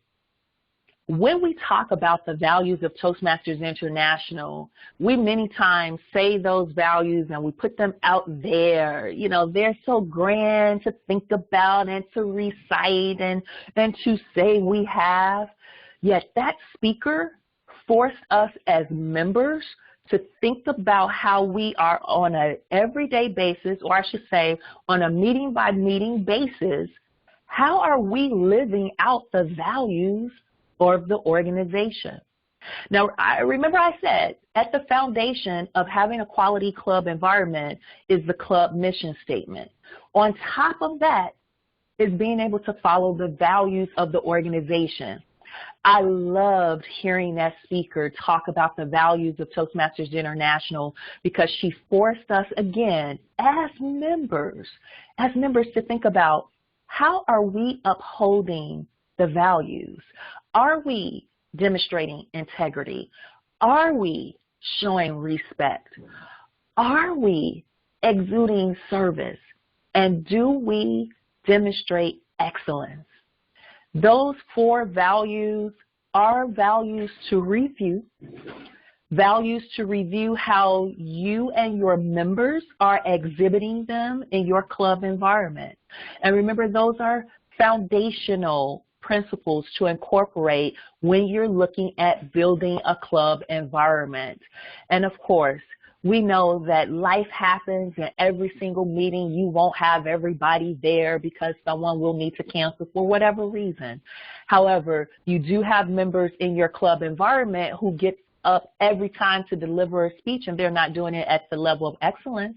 when we talk about the values of Toastmasters International, we many times say those values and we put them out there. You know, they're so grand to think about and to recite and to say we have. Yet that speaker forced us as members to think about how we are on an everyday basis, or I should say on a meeting by meeting basis, how are we living out the values of the organization? Now, I remember I said at the foundation of having a quality club environment is the club mission statement. On top of that is being able to follow the values of the organization. I loved hearing that speaker talk about the values of Toastmasters International because she forced us again as members to think about how are we upholding the values? Are we demonstrating integrity? Are we showing respect? Are we exuding service? And do we demonstrate excellence? Those four values are values to review how you and your members are exhibiting them in your club environment. And remember, those are foundational principles to incorporate when you're looking at building a club environment. And of course, we know that life happens and every single meeting you won't have everybody there because someone will need to cancel for whatever reason. However, you do have members in your club environment who get up every time to deliver a speech and they're not doing it at the level of excellence.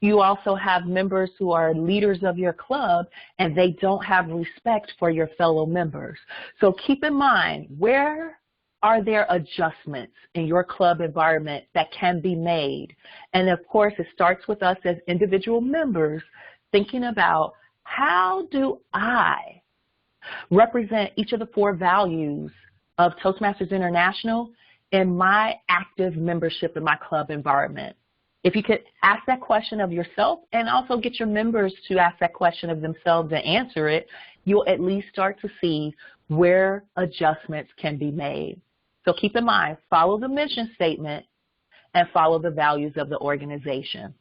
You also have members who are leaders of your club and they don't have respect for your fellow members. So keep in mind, where are there adjustments in your club environment that can be made? And of course, it starts with us as individual members thinking about how do I represent each of the four values of Toastmasters International in my active membership in my club environment. If you could ask that question of yourself and also get your members to ask that question of themselves and answer it, you'll at least start to see where adjustments can be made. So keep in mind, follow the mission statement and follow the values of the organization.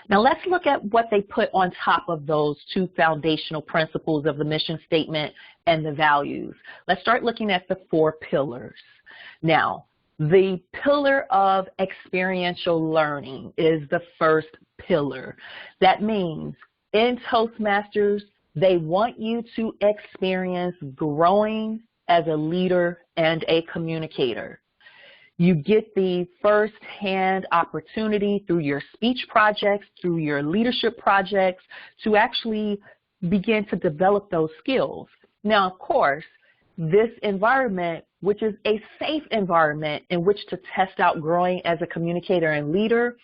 Now let's look at what they put on top of those two foundational principles of the mission statement and the values. Let's start looking at the 4 pillars. Now, the pillar of experiential learning is the first pillar. That means in Toastmasters, they want you to experience growing as a leader and a communicator. You get the first-hand opportunity through your speech projects, through your leadership projects, to actually begin to develop those skills. Now, of course, this environment, which is a safe environment in which to test out growing as a communicator and leader,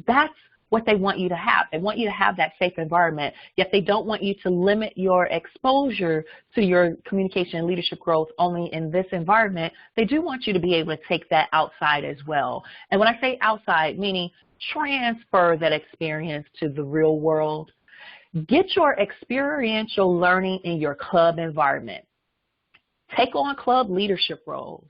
that's what they want you to have. They want you to have that safe environment, yet they don't want you to limit your exposure to your communication and leadership growth only in this environment. They do want you to be able to take that outside as well. And when I say outside, meaning transfer that experience to the real world. Get your experiential learning in your club environment. Take on club leadership roles.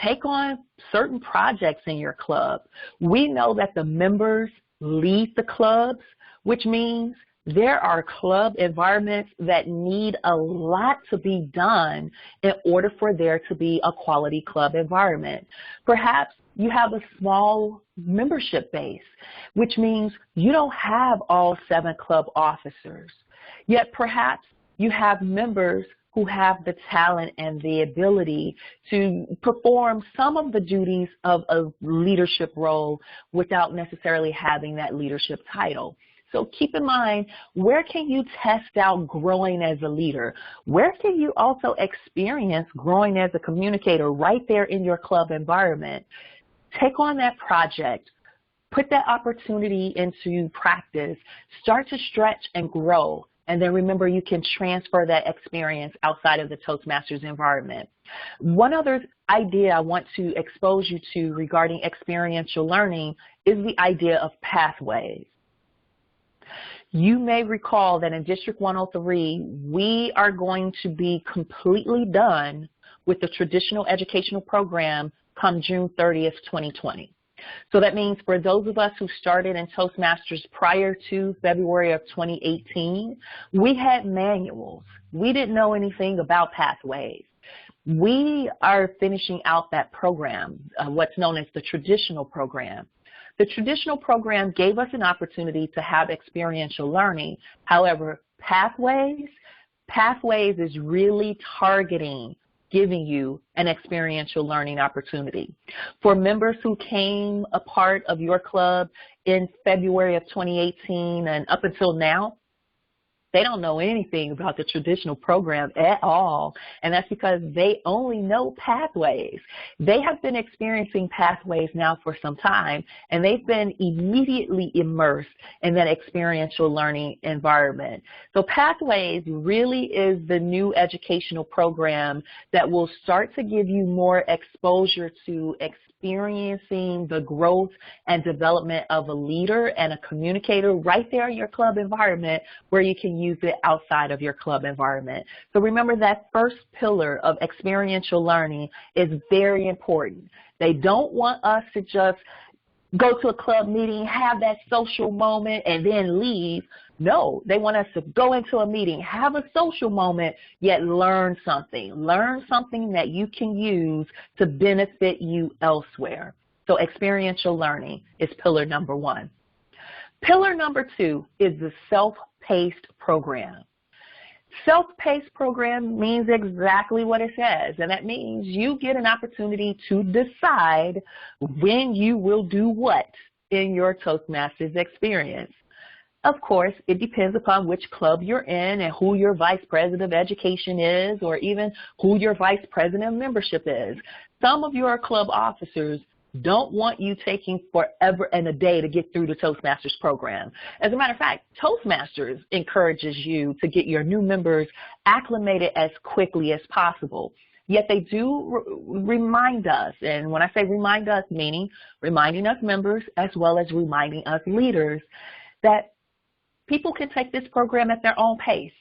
Take on certain projects in your club. We know that the members lead the clubs, which means there are club environments that need a lot to be done in order for there to be a quality club environment. Perhaps you have a small membership base, which means you don't have all 7 club officers. Yet perhaps you have members who have the talent and the ability to perform some of the duties of a leadership role without necessarily having that leadership title. So keep in mind, where can you test out growing as a leader? Where can you also experience growing as a communicator right there in your club environment? Take on that project. Put that opportunity into practice. Start to stretch and grow. And then remember, you can transfer that experience outside of the Toastmasters environment. One other idea I want to expose you to regarding experiential learning is the idea of pathways. You may recall that in District 103, we are going to be completely done with the traditional educational program come June 30th, 2020. So that means for those of us who started in Toastmasters prior to February of 2018, we had manuals. We didn't know anything about pathways. We are finishing out that program, what's known as the traditional program. The traditional program gave us an opportunity to have experiential learning. However, pathways is really targeting giving you an experiential learning opportunity. For members who came a part of your club in February of 2018 and up until now, they don't know anything about the traditional program at all, and that's because they only know pathways. They have been experiencing pathways now for some time, and they've been immediately immersed in that experiential learning environment. So pathways really is the new educational program that will start to give you more exposure to experiencing the growth and development of a leader and a communicator right there in your club environment, where you can use it outside of your club environment. So remember, that first pillar of experiential learning is very important. They don't want us to just go to a club meeting, have that social moment, and then leave. No, they want us to go into a meeting, have a social moment, yet learn something. Learn something that you can use to benefit you elsewhere. So experiential learning is pillar number 1. Pillar number 2 is the self-paced program. Self-paced program means exactly what it says, and that means you get an opportunity to decide when you will do what in your Toastmasters experience. Of course, it depends upon which club you're in and who your vice president of education is, or even who your vice president of membership is. Some of your club officers don't want you taking forever and a day to get through the Toastmasters program. As a matter of fact, Toastmasters encourages you to get your new members acclimated as quickly as possible. Yet they do remind us, and when I say remind us, meaning reminding us members as well as reminding us leaders, that people can take this program at their own pace.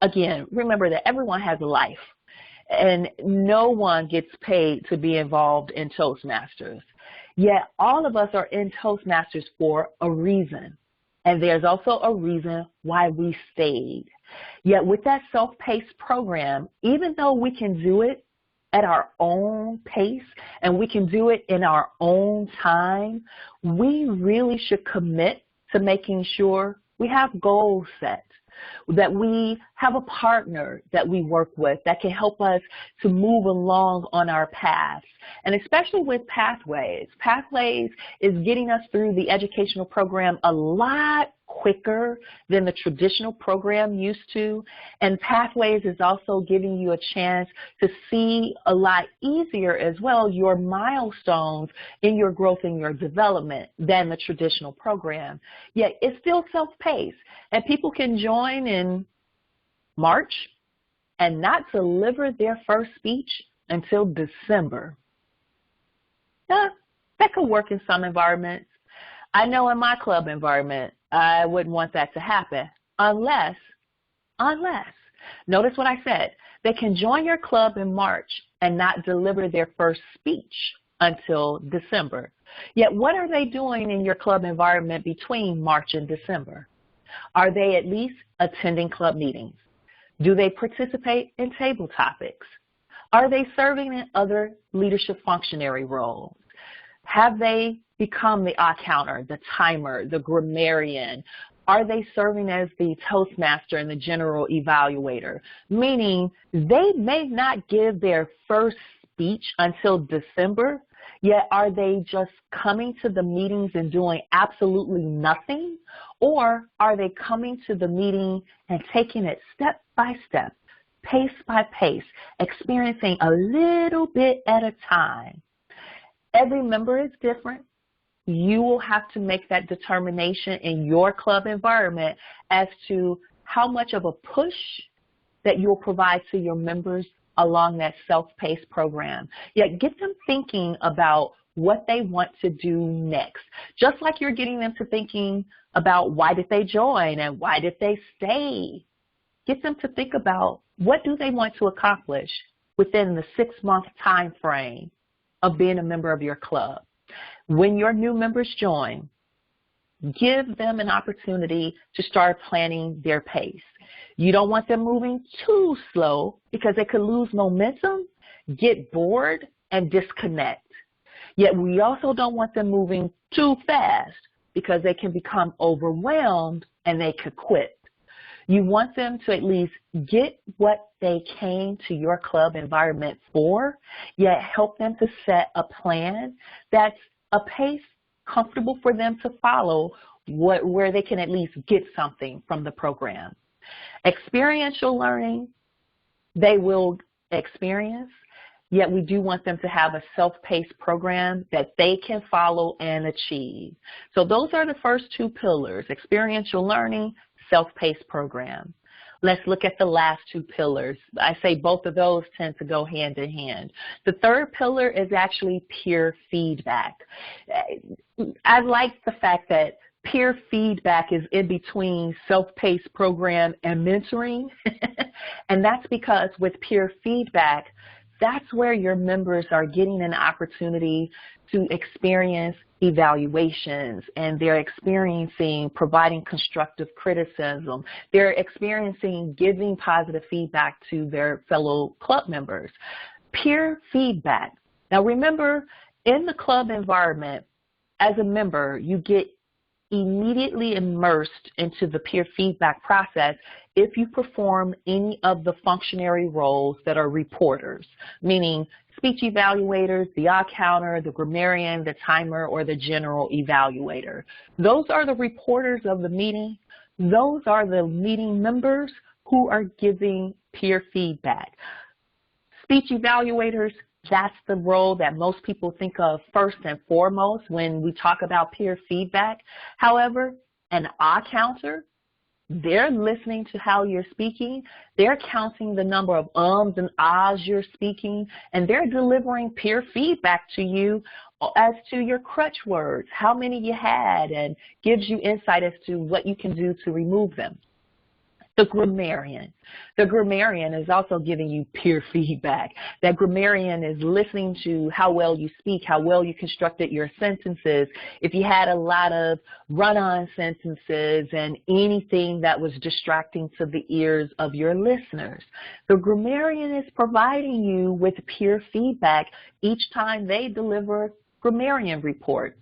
Again, remember that everyone has a life, and no one gets paid to be involved in Toastmasters. Yet all of us are in Toastmasters for a reason, and there's also a reason why we stayed. Yet with that self-paced program, even though we can do it at our own pace and we can do it in our own time, we really should commit to making sure we have goals set, that we have a partner that we work with that can help us to move along on our paths. And especially with Pathways. Pathways is getting us through the educational program a lot quicker than the traditional program used to. And Pathways is also giving you a chance to see a lot easier as well your milestones in your growth and your development than the traditional program. Yet it's still self-paced, and people can join in March and not deliver their first speech until December. Now, that could work in some environments. I know in my club environment, I wouldn't want that to happen unless, notice what I said, they can join your club in March and not deliver their first speech until December. Yet what are they doing in your club environment between March and December? Are they at least attending club meetings? Do they participate in table topics? Are they serving in other leadership functionary roles? Have they become the counter, the timer, the grammarian? Are they serving as the Toastmaster and the general evaluator? Meaning they may not give their first speech until December, yet are they just coming to the meetings and doing absolutely nothing? Or are they coming to the meeting and taking it step by step, pace by pace, experiencing a little bit at a time? Every member is different. You will have to make that determination in your club environment as to how much of a push that you'll provide to your members along that self-paced program. Yet get them thinking about what they want to do next. Just like you're getting them to thinking about why did they join and why did they stay. Get them to think about what do they want to accomplish within the 6-month time frame of being a member of your club. When your new members join, give them an opportunity to start planning their pace. You don't want them moving too slow because they could lose momentum, get bored, and disconnect. Yet we also don't want them moving too fast because they can become overwhelmed and they could quit. You want them to at least get what they came to your club environment for, yet help them to set a plan that's a pace comfortable for them to follow, where they can at least get something from the program. Experiential learning, they will experience, yet we do want them to have a self-paced program that they can follow and achieve. So those are the first two pillars, experiential learning, self-paced program. Let's look at the last two pillars. I say both of those tend to go hand in hand. The third pillar is actually peer feedback. I like the fact that peer feedback is in between self-paced program and mentoring. And that's because with peer feedback, that's where your members are getting an opportunity to experience evaluations, and they're experiencing providing constructive criticism. They're experiencing giving positive feedback to their fellow club members. Peer feedback. Now remember, in the club environment, as a member, you get immediately immersed into the peer feedback process if you perform any of the functionary roles that are reporters, meaning speech evaluators, the counter, the grammarian, the timer, or the general evaluator. Those are the reporters of the meeting. Those are the meeting members who are giving peer feedback. Speech evaluators, that's the role that most people think of first and foremost when we talk about peer feedback. However, an counter They're listening to how you're speaking. They're counting the number of ums and ahs you're speaking, and they're delivering peer feedback to you as to your crutch words, how many you had, and gives you insight as to what you can do to remove them. The grammarian. The grammarian is also giving you peer feedback. That grammarian is listening to how well you speak, how well you constructed your sentences. If you had a lot of run-on sentences and anything that was distracting to the ears of your listeners. The grammarian is providing you with peer feedback each time they deliver a grammarian report.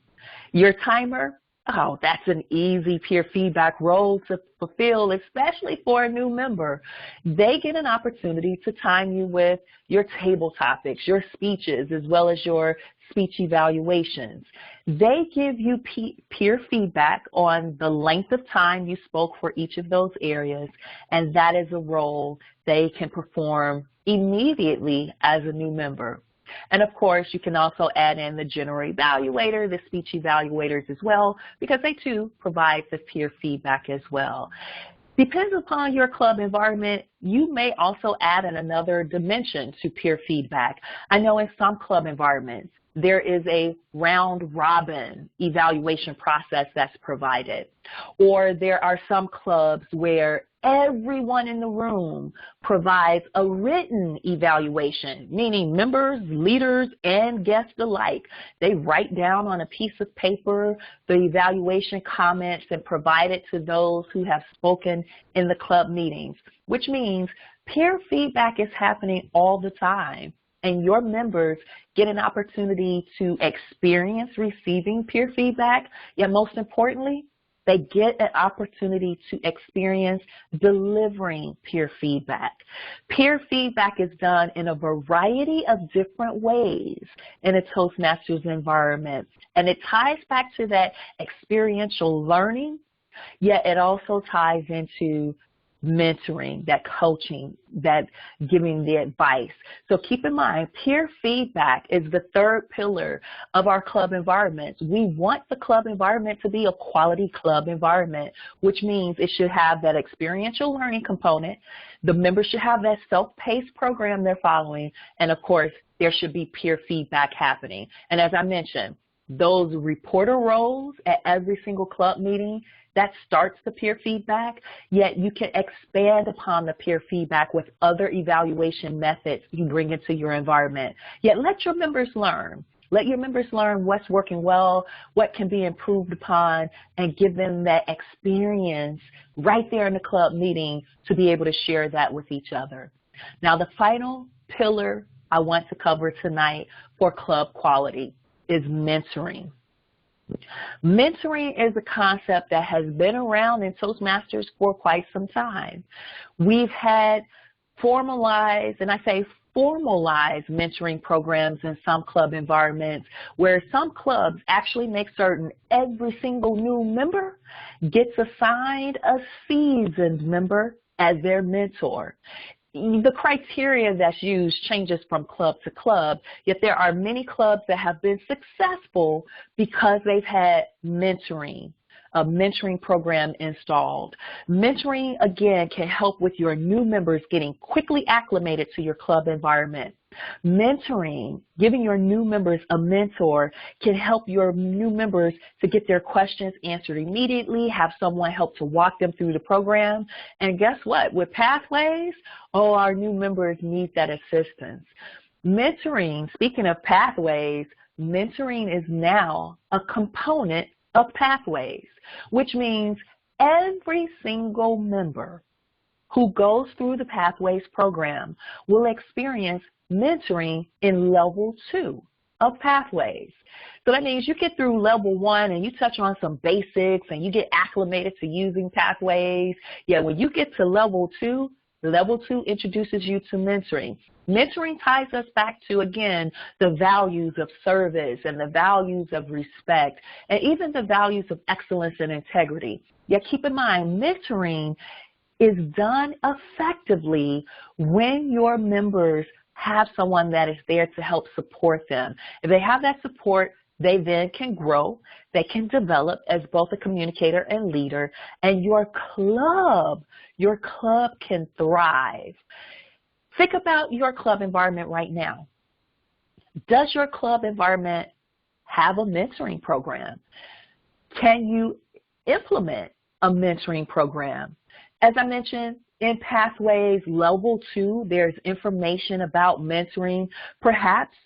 Your timer. Oh, that's an easy peer feedback role to fulfill, especially for a new member. They get an opportunity to time you with your table topics, your speeches, as well as your speech evaluations. They give you peer feedback on the length of time you spoke for each of those areas, and that is a role they can perform immediately as a new member. And of course, you can also add in the general evaluator, the speech evaluators as well, because they too provide the peer feedback as well. Depends upon your club environment, you may also add in another dimension to peer feedback. I know in some club environments, there is a round-robin evaluation process that's provided. Or there are some clubs where everyone in the room provides a written evaluation, meaning members, leaders, and guests alike. They write down on a piece of paper the evaluation comments and provide it to those who have spoken in the club meetings, which means peer feedback is happening all the time. And your members get an opportunity to experience receiving peer feedback, yet most importantly, they get an opportunity to experience delivering peer feedback. Peer feedback is done in a variety of different ways in a Toastmasters environment, and it ties back to that experiential learning, yet it also ties into mentoring, that coaching, that giving the advice. So keep in mind, peer feedback is the third pillar of our club environments. We want the club environment to be a quality club environment, which means it should have that experiential learning component. The members should have that self-paced program they're following, and of course, there should be peer feedback happening. And as I mentioned, those reporter roles at every single club meeting, that starts the peer feedback, yet you can expand upon the peer feedback with other evaluation methods you bring into your environment. Yet let your members learn. Let your members learn what's working well, what can be improved upon, and give them that experience right there in the club meeting to be able to share that with each other. Now, the final pillar I want to cover tonight for club quality is mentoring. Mentoring is a concept that has been around in Toastmasters for quite some time. We've had formalized, and I say formalized mentoring programs in some club environments where some clubs actually make certain every single new member gets assigned a seasoned member as their mentor. The criteria that's used changes from club to club, yet there are many clubs that have been successful because they've had mentoring, a mentoring program installed. Mentoring, again, can help with your new members getting quickly acclimated to your club environment. Mentoring, giving your new members a mentor, can help your new members to get their questions answered immediately, have someone help to walk them through the program. And guess what? With Pathways, our new members need that assistance. Mentoring, speaking of Pathways, mentoring is now a component of Pathways, which means every single member who goes through the Pathways program will experience mentoring in level 2 of Pathways. So that means you get through level 1 and you touch on some basics and you get acclimated to using Pathways. Yeah, when you get to level 2 introduces you to mentoring. Mentoring ties us back to, again, the values of service and the values of respect and even the values of excellence and integrity. Yet keep in mind, mentoring is done effectively when your members have someone that is there to help support them. If they have that support, They then can grow, they can develop as both a communicator and leader, and your club can thrive. Think about your club environment right now. Does your club environment have a mentoring program? Can you implement a mentoring program? As I mentioned, in Pathways Level 2, there's information about mentoring. Perhaps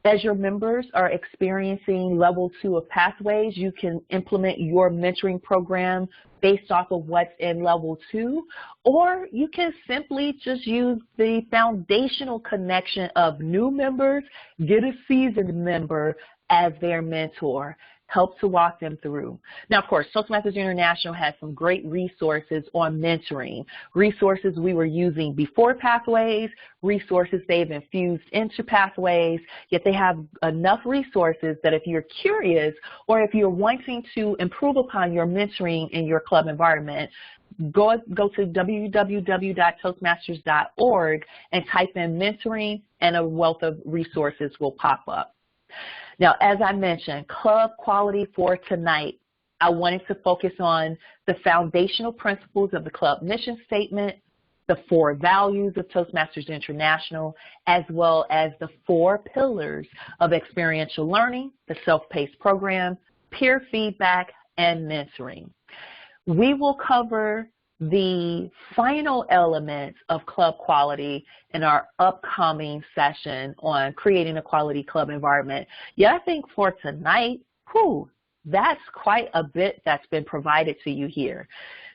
as your members are experiencing Level 2 of Pathways, you can implement your mentoring program based off of what's in Level 2, or you can simply just use the foundational connection of new members, get a seasoned member as their mentor. Help to walk them through. Now, of course, Toastmasters International has some great resources on mentoring, resources we were using before Pathways, resources they've infused into Pathways, yet they have enough resources that if you're curious or if you're wanting to improve upon your mentoring in your club environment, go to www.toastmasters.org and type in mentoring, and a wealth of resources will pop up. Now, as I mentioned, club quality for tonight, I wanted to focus on the foundational principles of the club mission statement, the 4 values of Toastmasters International, as well as the 4 pillars of experiential learning, the self-paced program, peer feedback, and mentoring. We will cover the final elements of club quality in our upcoming session on creating a quality club environment. Yeah, I think for tonight, that's quite a bit that's been provided to you here.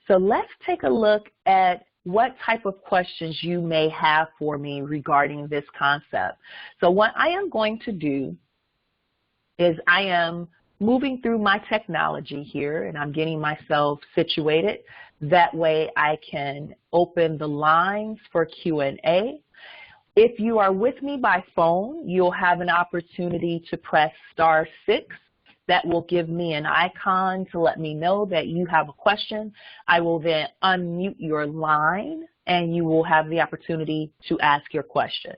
So let's take a look at what type of questions you may have for me regarding this concept. So what I am going to do is I am moving through my technology here, and I'm getting myself situated. That way I can open the lines for Q&A. If you are with me by phone, you'll have an opportunity to press *6. That will give me an icon to let me know that you have a question. I will then unmute your line, and you will have the opportunity to ask your question.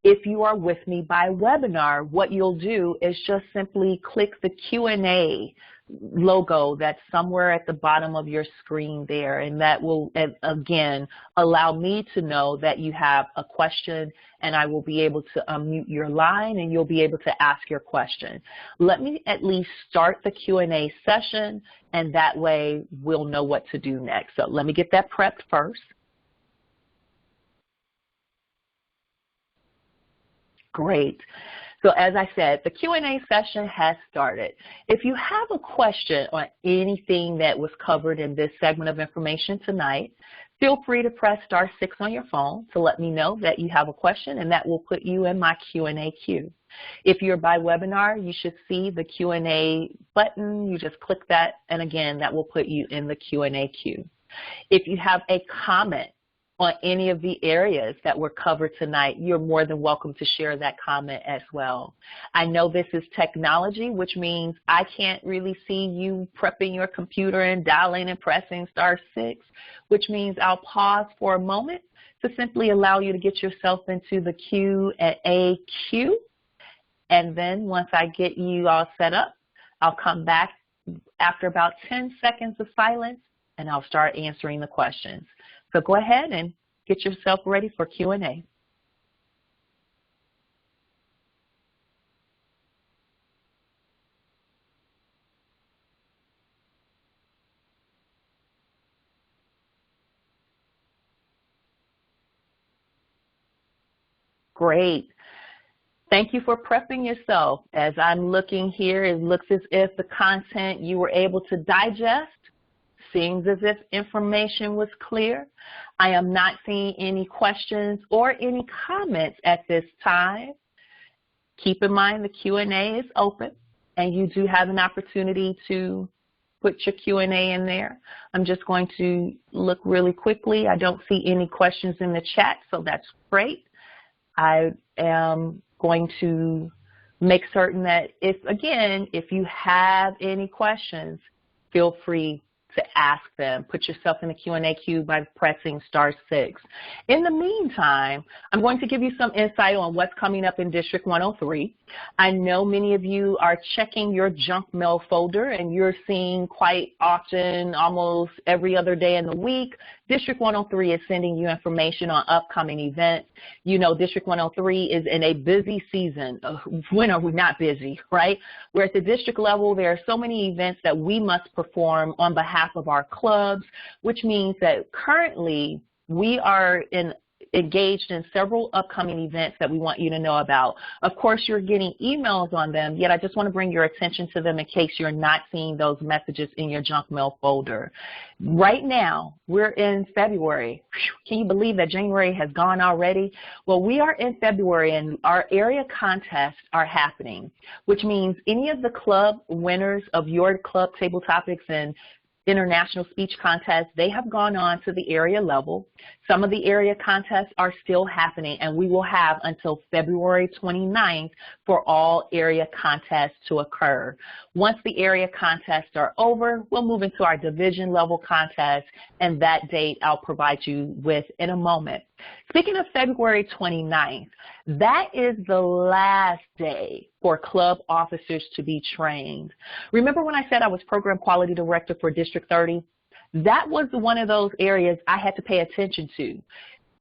If you are with me by webinar, what you'll do is just simply click the Q&A logo that's somewhere at the bottom of your screen there, and that will, again, allow me to know that you have a question, and I will be able to unmute your line, and you'll be able to ask your question. Let me at least start the Q&A session, and that way we'll know what to do next. So let me get that prepped first. Great. So as I said, the Q&A session has started. If you have a question on anything that was covered in this segment of information tonight, feel free to press *6 on your phone to let me know that you have a question, and that will put you in my Q&A queue. If you're by webinar, you should see the Q&A button. You just click that, and again, that will put you in the Q&A queue. If you have a comment on any of the areas that were covered tonight, you're more than welcome to share that comment as well. I know this is technology, which means I can't really see you prepping your computer and dialing and pressing *6, which means I'll pause for a moment to simply allow you to get yourself into the Q&A queue. And then once I get you all set up, I'll come back after about 10 seconds of silence, and I'll start answering the questions. So go ahead and get yourself ready for Q&A. Great. Thank you for prepping yourself. As I'm looking here, it looks as if the content you were able to digest. Seems as if information was clear. I am not seeing any questions or any comments at this time. Keep in mind the Q&A is open, and you do have an opportunity to put your Q&A in there. I'm just going to look really quickly. I don't see any questions in the chat, so that's great. I am going to make certain that if you have any questions, feel free to ask them. Put yourself in the Q&A queue by pressing *6. In the meantime, I'm going to give you some insight on what's coming up in District 103. I know many of you are checking your junk mail folder, and you're seeing quite often, almost every other day in the week, District 103 is sending you information on upcoming events. You know, District 103 is in a busy season. When are we not busy, right? We're at the district level. There are so many events that we must perform on behalf of our clubs, which means that currently we are engaged in several upcoming events that we want you to know about. Of course, you're getting emails on them, yet I just want to bring your attention to them in case you're not seeing those messages in your junk mail folder. Right now, we're in February. Can you believe that January has gone already? Well, we are in February, and our area contests are happening, which means any of the club winners of your club table topics and international speech contests, they have gone on to the area level. Some of the area contests are still happening, and we will have until February 29th for all area contests to occur. Once the area contests are over, we'll move into our division level contests, and that date I'll provide you with in a moment. Speaking of February 29th, that is the last day for club officers to be trained. Remember when I said I was Program Quality Director for District 30? That was one of those areas I had to pay attention to.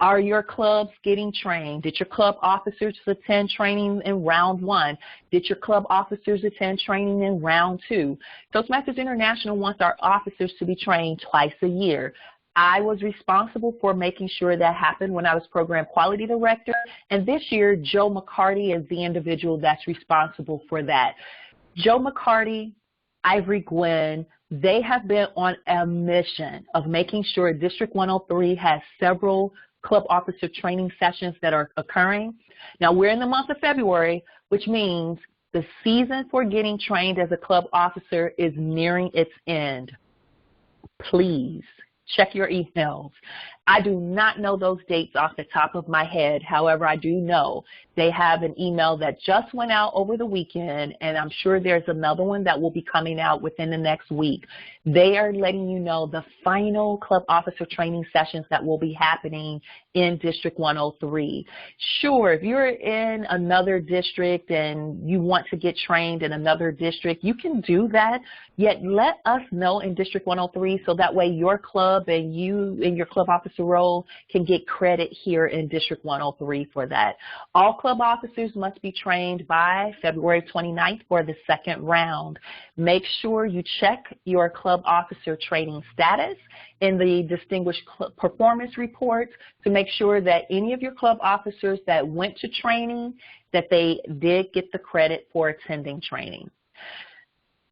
Are your clubs getting trained? Did your club officers attend training in round 1? Did your club officers attend training in round 2? Toastmasters International wants our officers to be trained twice a year. I was responsible for making sure that happened when I was Program Quality Director, and this year, Joe McCarty is the individual that's responsible for that. Joe McCarty, Ivory Gwynn, they have been on a mission of making sure District 103 has several club officer training sessions that are occurring. Now, we're in the month of February, which means the season for getting trained as a club officer is nearing its end. Please check your emails. I do not know those dates off the top of my head. However, I do know they have an email that just went out over the weekend, and I'm sure there's another one that will be coming out within the next week. They are letting you know the final club officer training sessions that will be happening in District 103. Sure, if you're in another district and you want to get trained in another district, you can do that, yet let us know in District 103 so that way your club and you in your club officer role can get credit here in District 103 for that. All club officers must be trained by February 29th for the second round. Make sure you check your club officer training status in the Distinguished Performance Report to make sure that any of your club officers that went to training, that they did get the credit for attending training.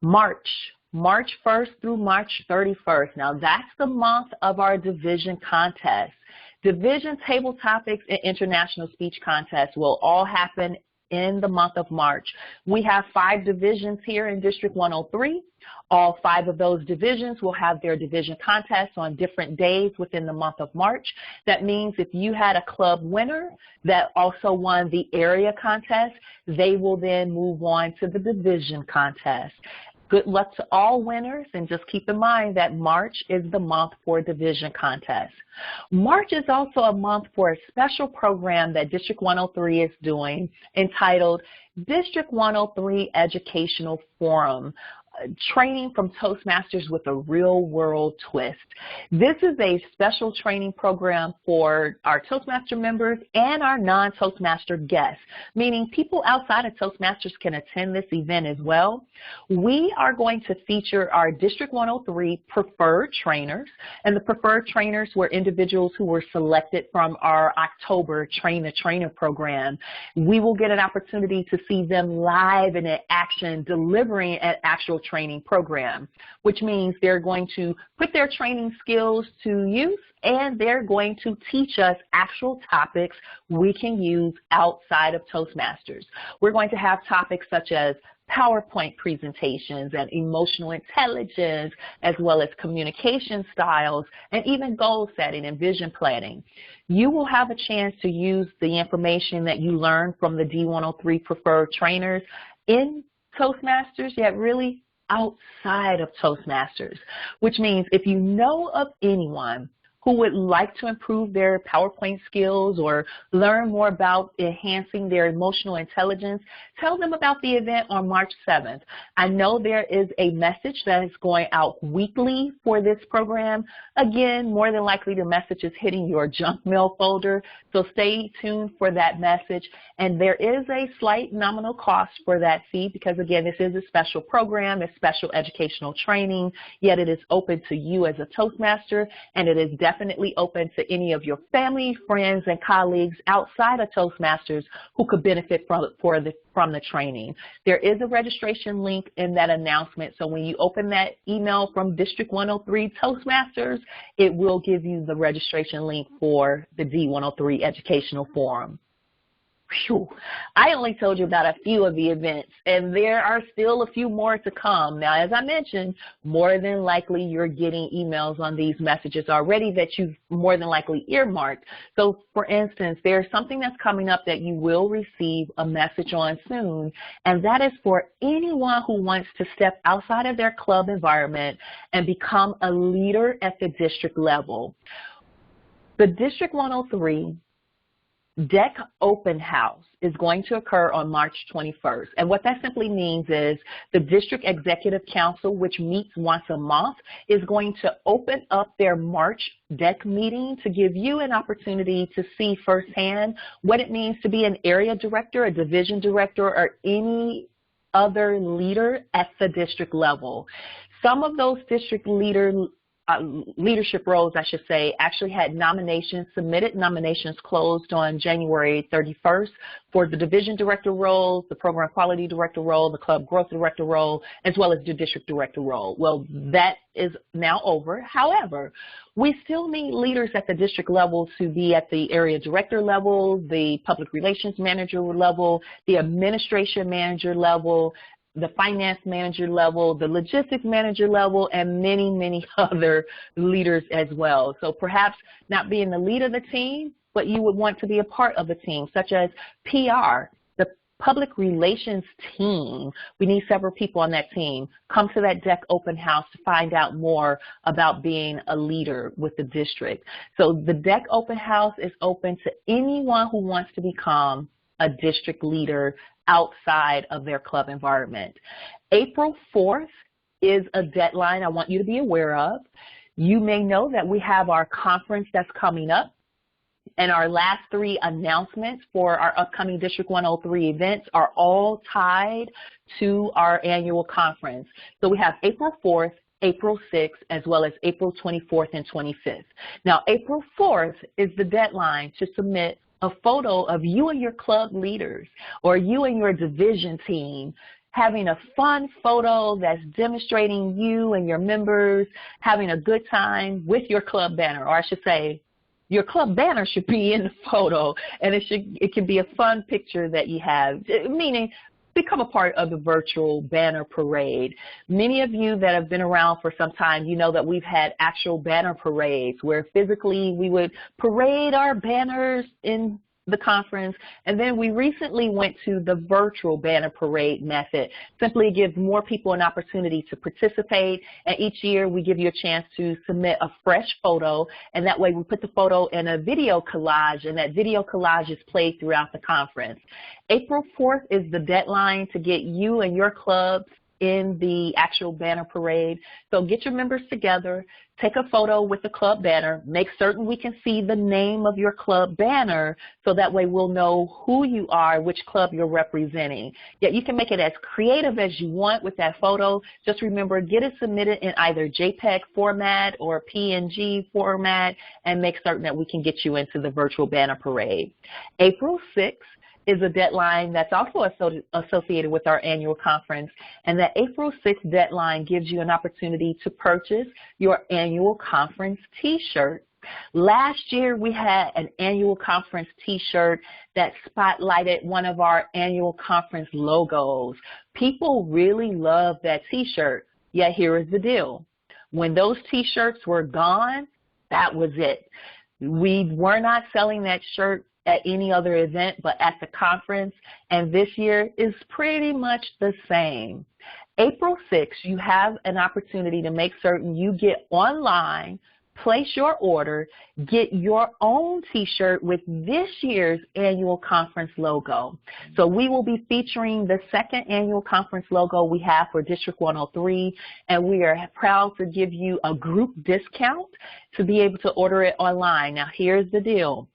March 1st through March 31st. Now, that's the month of our division contest. Division table topics and international speech contests will all happen in the month of March. We have 5 divisions here in District 103. All 5 of those divisions will have their division contests on different days within the month of March. That means if you had a club winner that also won the area contest, they will then move on to the division contest. Good luck to all winners, and just keep in mind that March is the month for division contests. March is also a month for a special program that District 103 is doing entitled District 103 Educational Forum. Training from Toastmasters with a real-world twist. This is a special training program for our Toastmaster members and our non-Toastmaster guests, meaning people outside of Toastmasters can attend this event as well. We are going to feature our District 103 preferred trainers, and the preferred trainers were individuals who were selected from our October Train the Trainer program. We will get an opportunity to see them live and in action delivering an actual training program, which means they're going to put their training skills to use, and they're going to teach us actual topics we can use outside of Toastmasters. We're going to have topics such as PowerPoint presentations and emotional intelligence, as well as communication styles, and even goal setting and vision planning. You will have a chance to use the information that you learned from the D103 preferred trainers in Toastmasters, yet really outside of Toastmasters, which means if you know of anyone who would like to improve their PowerPoint skills or learn more about enhancing their emotional intelligence, tell them about the event on March 7th. I know there is a message that is going out weekly for this program. Again, more than likely the message is hitting your junk mail folder, so stay tuned for that message. And there is a slight nominal cost for that fee because, again, this is a special program, it's special educational training, yet it is open to you as a Toastmaster, and it is definitely open to any of your family, friends, and colleagues outside of Toastmasters who could benefit from the training. There is a registration link in that announcement, so when you open that email from District 103 Toastmasters, it will give you the registration link for the D103 Educational Forum. Whew. I only told you about a few of the events, and there are still a few more to come. Now, as I mentioned, more than likely you're getting emails on these messages already that you've more than likely earmarked. So, for instance, there's something that's coming up that you will receive a message on soon, and that is for anyone who wants to step outside of their club environment and become a leader at the district level. The District 103 Deck Open House is going to occur on March 21st. And what that simply means is the District Executive Council, which meets once a month, is going to open up their March deck meeting to give you an opportunity to see firsthand what it means to be an area director, a division director, or any other leader at the district level. Some of those district leadership roles, I should say, actually had nominations submitted. Nominations closed on January 31st for the division director role, the program quality director role, the club growth director role, as well as the district director role. Well, that is now over. However, we still need leaders at the district level to be at the area director level, the public relations manager level, the administration manager level, the finance manager level, the logistics manager level, and many, many other leaders as well. So perhaps not being the lead of the team, but you would want to be a part of the team, such as PR, the public relations team. We need several people on that team. Come to that Deck Open House to find out more about being a leader with the district. So the Deck Open House is open to anyone who wants to become a district leader outside of their club environment. April 4th is a deadline I want you to be aware of. You may know that we have our conference that's coming up, and our last three announcements for our upcoming District 103 events are all tied to our annual conference. So we have April 4th, April 6th, as well as April 24th and 25th. Now, April 4th is the deadline to submit a photo of you and your club leaders or you and your division team having a fun photo that's demonstrating you and your members having a good time with your club banner, or I should say your club banner should be in the photo, and it can be a fun picture that you have, meaning become a part of the virtual banner parade. Many of you that have been around for some time, you know that we've had actual banner parades where physically we would parade our banners in the conference, and then we recently went to the virtual banner parade method. Simply gives more people an opportunity to participate, and each year we give you a chance to submit a fresh photo, and that way we put the photo in a video collage, and that video collage is played throughout the conference. April 4th is the deadline to get you and your clubs in the actual banner parade. So get your members together, take a photo with the club banner, make certain we can see the name of your club banner so that way we'll know who you are, which club you're representing. Yet you can make it as creative as you want with that photo. Just remember, get it submitted in either JPEG format or PNG format and make certain that we can get you into the virtual banner parade. April 6th is a deadline that's also associated with our annual conference, and that April 6th deadline gives you an opportunity to purchase your annual conference t-shirt. Last year we had an annual conference t-shirt that spotlighted one of our annual conference logos. People really love that t-shirt, yet here is the deal. When those t-shirts were gone, that was it. We were not selling that shirt at any other event but at the conference, and this year is pretty much the same. April 6th, you have an opportunity to make certain you get online, place your order, get your own t-shirt with this year's annual conference logo. So we will be featuring the second annual conference logo we have for District 103, and we are proud to give you a group discount to be able to order it online. Now here's the deal.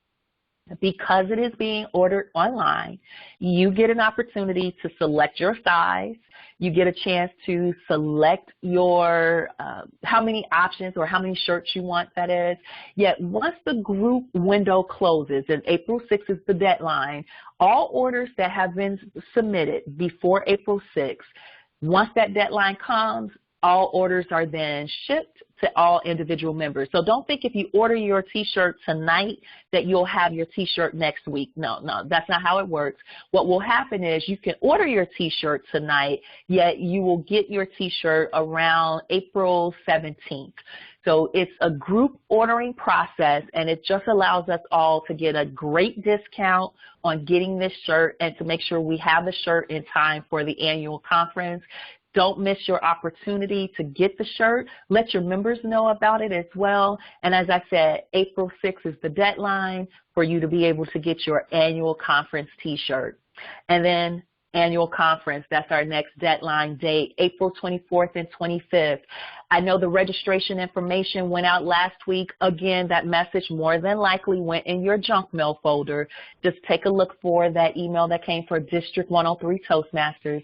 Because it is being ordered online, you get an opportunity to select your size. You get a chance to select your how many options or how many shirts you want, that is. Yet once the group window closes, and April 6th is the deadline, all orders that have been submitted before April 6th, once that deadline comes, all orders are then shipped to all individual members. So don't think if you order your t-shirt tonight that you'll have your t-shirt next week. No, that's not how it works. What will happen is you can order your t-shirt tonight, yet you will get your t-shirt around April 17th. So it's a group ordering process, and it just allows us all to get a great discount on getting this shirt and to make sure we have the shirt in time for the annual conference. Don't miss your opportunity to get the shirt. Let your members know about it as well. And as I said, April 6th is the deadline for you to be able to get your annual conference t-shirt. And then annual conference, that's our next deadline date, April 24th and 25th. I know the registration information went out last week. Again, that message more than likely went in your junk mail folder. Just take a look for that email that came for District 103 Toastmasters.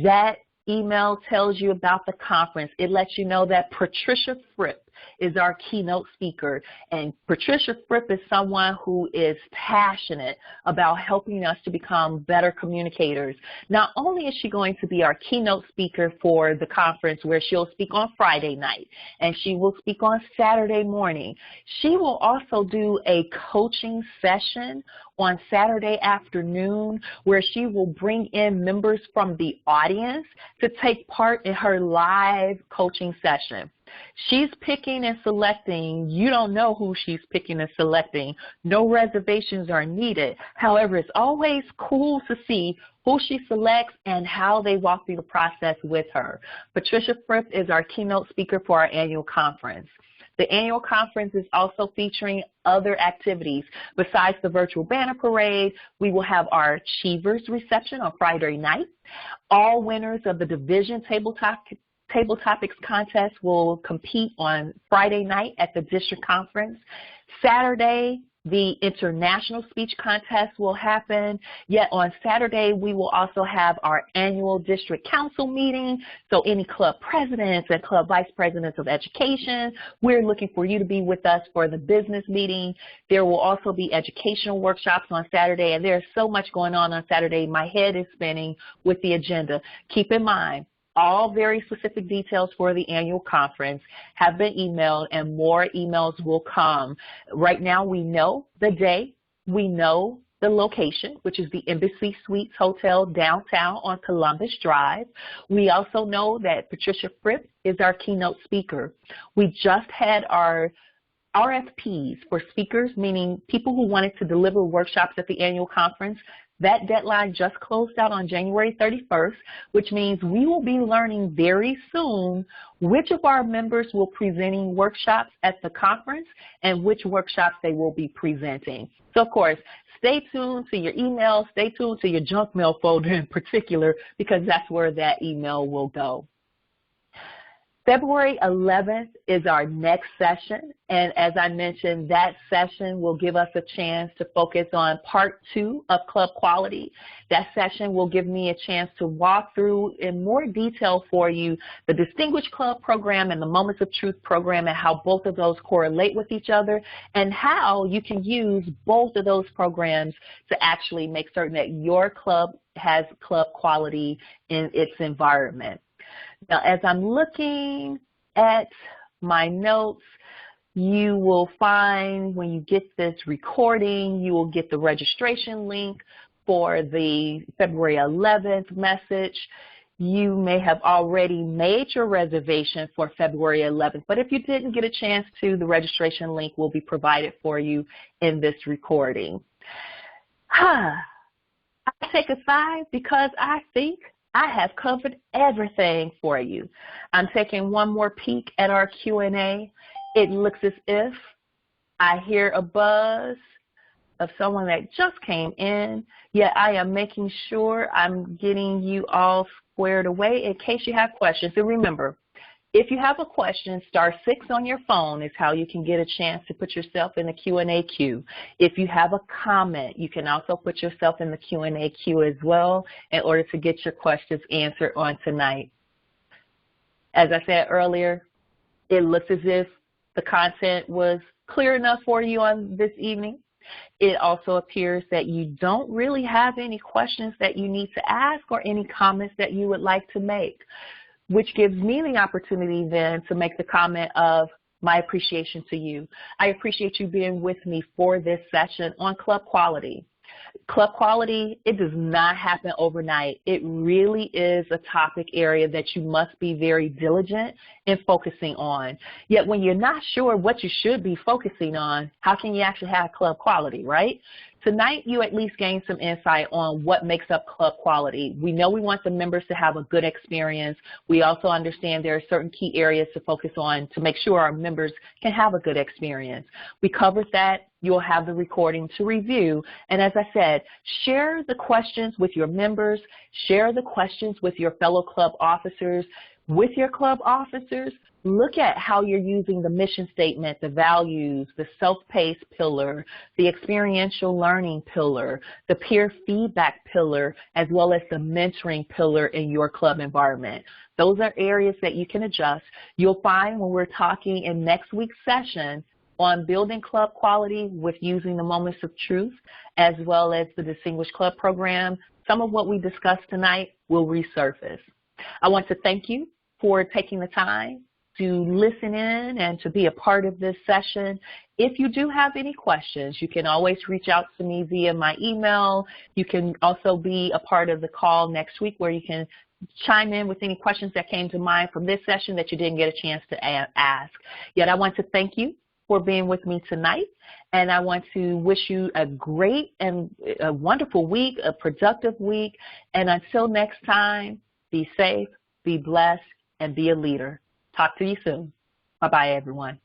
That email tells you about the conference. It lets you know that Patricia Fripp is our keynote speaker. And Patricia Fripp is someone who is passionate about helping us to become better communicators. Not only is she going to be our keynote speaker for the conference, where she'll speak on Friday night and she will speak on Saturday morning, she will also do a coaching session on Saturday afternoon where she will bring in members from the audience to take part in her live coaching session. She's picking and selecting. You don't know who she's picking and selecting. No reservations are needed. However, it's always cool to see who she selects and how they walk through the process with her. Patricia Fripp is our keynote speaker for our annual conference. The annual conference is also featuring other activities. Besides the virtual banner parade, we will have our Achievers reception on Friday night. All winners of the division Table Topics contest will compete on Friday night at the district conference. Saturday, the international speech contest will happen. Yet on Saturday, we will also have our annual district council meeting. So any club presidents and club vice presidents of education, we're looking for you to be with us for the business meeting. There will also be educational workshops on Saturday, and there's so much going on Saturday. My head is spinning with the agenda. Keep in mind, all very specific details for the annual conference have been emailed, and more emails will come. Right now, we know the day, we know the location, which is the Embassy Suites Hotel downtown on Columbus Drive. We also know that Patricia Fripp is our keynote speaker. We just had our RFPs for speakers, meaning people who wanted to deliver workshops at the annual conference. That deadline just closed out on January 31st, which means we will be learning very soon which of our members will be presenting workshops at the conference and which workshops they will be presenting. So, of course, stay tuned to your email, stay tuned to your junk mail folder in particular, because that's where that email will go. February 11th is our next session, and as I mentioned, that session will give us a chance to focus on part 2 of Club Quality. That session will give me a chance to walk through in more detail for you the Distinguished Club program and the Moments of Truth program, and how both of those correlate with each other, and how you can use both of those programs to actually make certain that your club has club quality in its environment. Now, as I'm looking at my notes, you will find when you get this recording, you will get the registration link for the February 11th message. You may have already made your reservation for February 11th, but if you didn't get a chance to, the registration link will be provided for you in this recording. I take a sigh because I think I have covered everything for you. I'm taking one more peek at our Q&A. It looks as if I hear a buzz of someone that just came in, yet I am making sure I'm getting you all squared away in case you have questions. And remember, if you have a question, *6 on your phone is how you can get a chance to put yourself in the Q&A queue. If you have a comment, you can also put yourself in the Q&A queue as well in order to get your questions answered on tonight. As I said earlier, it looks as if the content was clear enough for you on this evening. It also appears that you don't really have any questions that you need to ask or any comments that you would like to make, which gives me the opportunity then to make the comment of my appreciation to you. I appreciate you being with me for this session on club quality. Club quality, it does not happen overnight. It really is a topic area that you must be very diligent in focusing on. Yet when you're not sure what you should be focusing on, how can you actually have club quality, right? Tonight, you at least gained some insight on what makes up club quality. We know we want the members to have a good experience. We also understand there are certain key areas to focus on to make sure our members can have a good experience. We covered that. You'll have the recording to review. And as I said, share the questions with your members. Share the questions with your fellow club officers. With your club officers, look at how you're using the mission statement, the values, the self-paced pillar, the experiential learning pillar, the peer feedback pillar, as well as the mentoring pillar in your club environment. Those are areas that you can adjust. You'll find when we're talking in next week's session on building club quality with using the moments of truth, as well as the Distinguished Club Program, some of what we discussed tonight will resurface. I want to thank you for taking the time to listen in and to be a part of this session. If you do have any questions, you can always reach out to me via my email. You can also be a part of the call next week where you can chime in with any questions that came to mind from this session that you didn't get a chance to ask. Yet I want to thank you for being with me tonight, and I want to wish you a great and a wonderful week, a productive week, and until next time, be safe, be blessed, and be a leader. Talk to you soon. Bye-bye, everyone.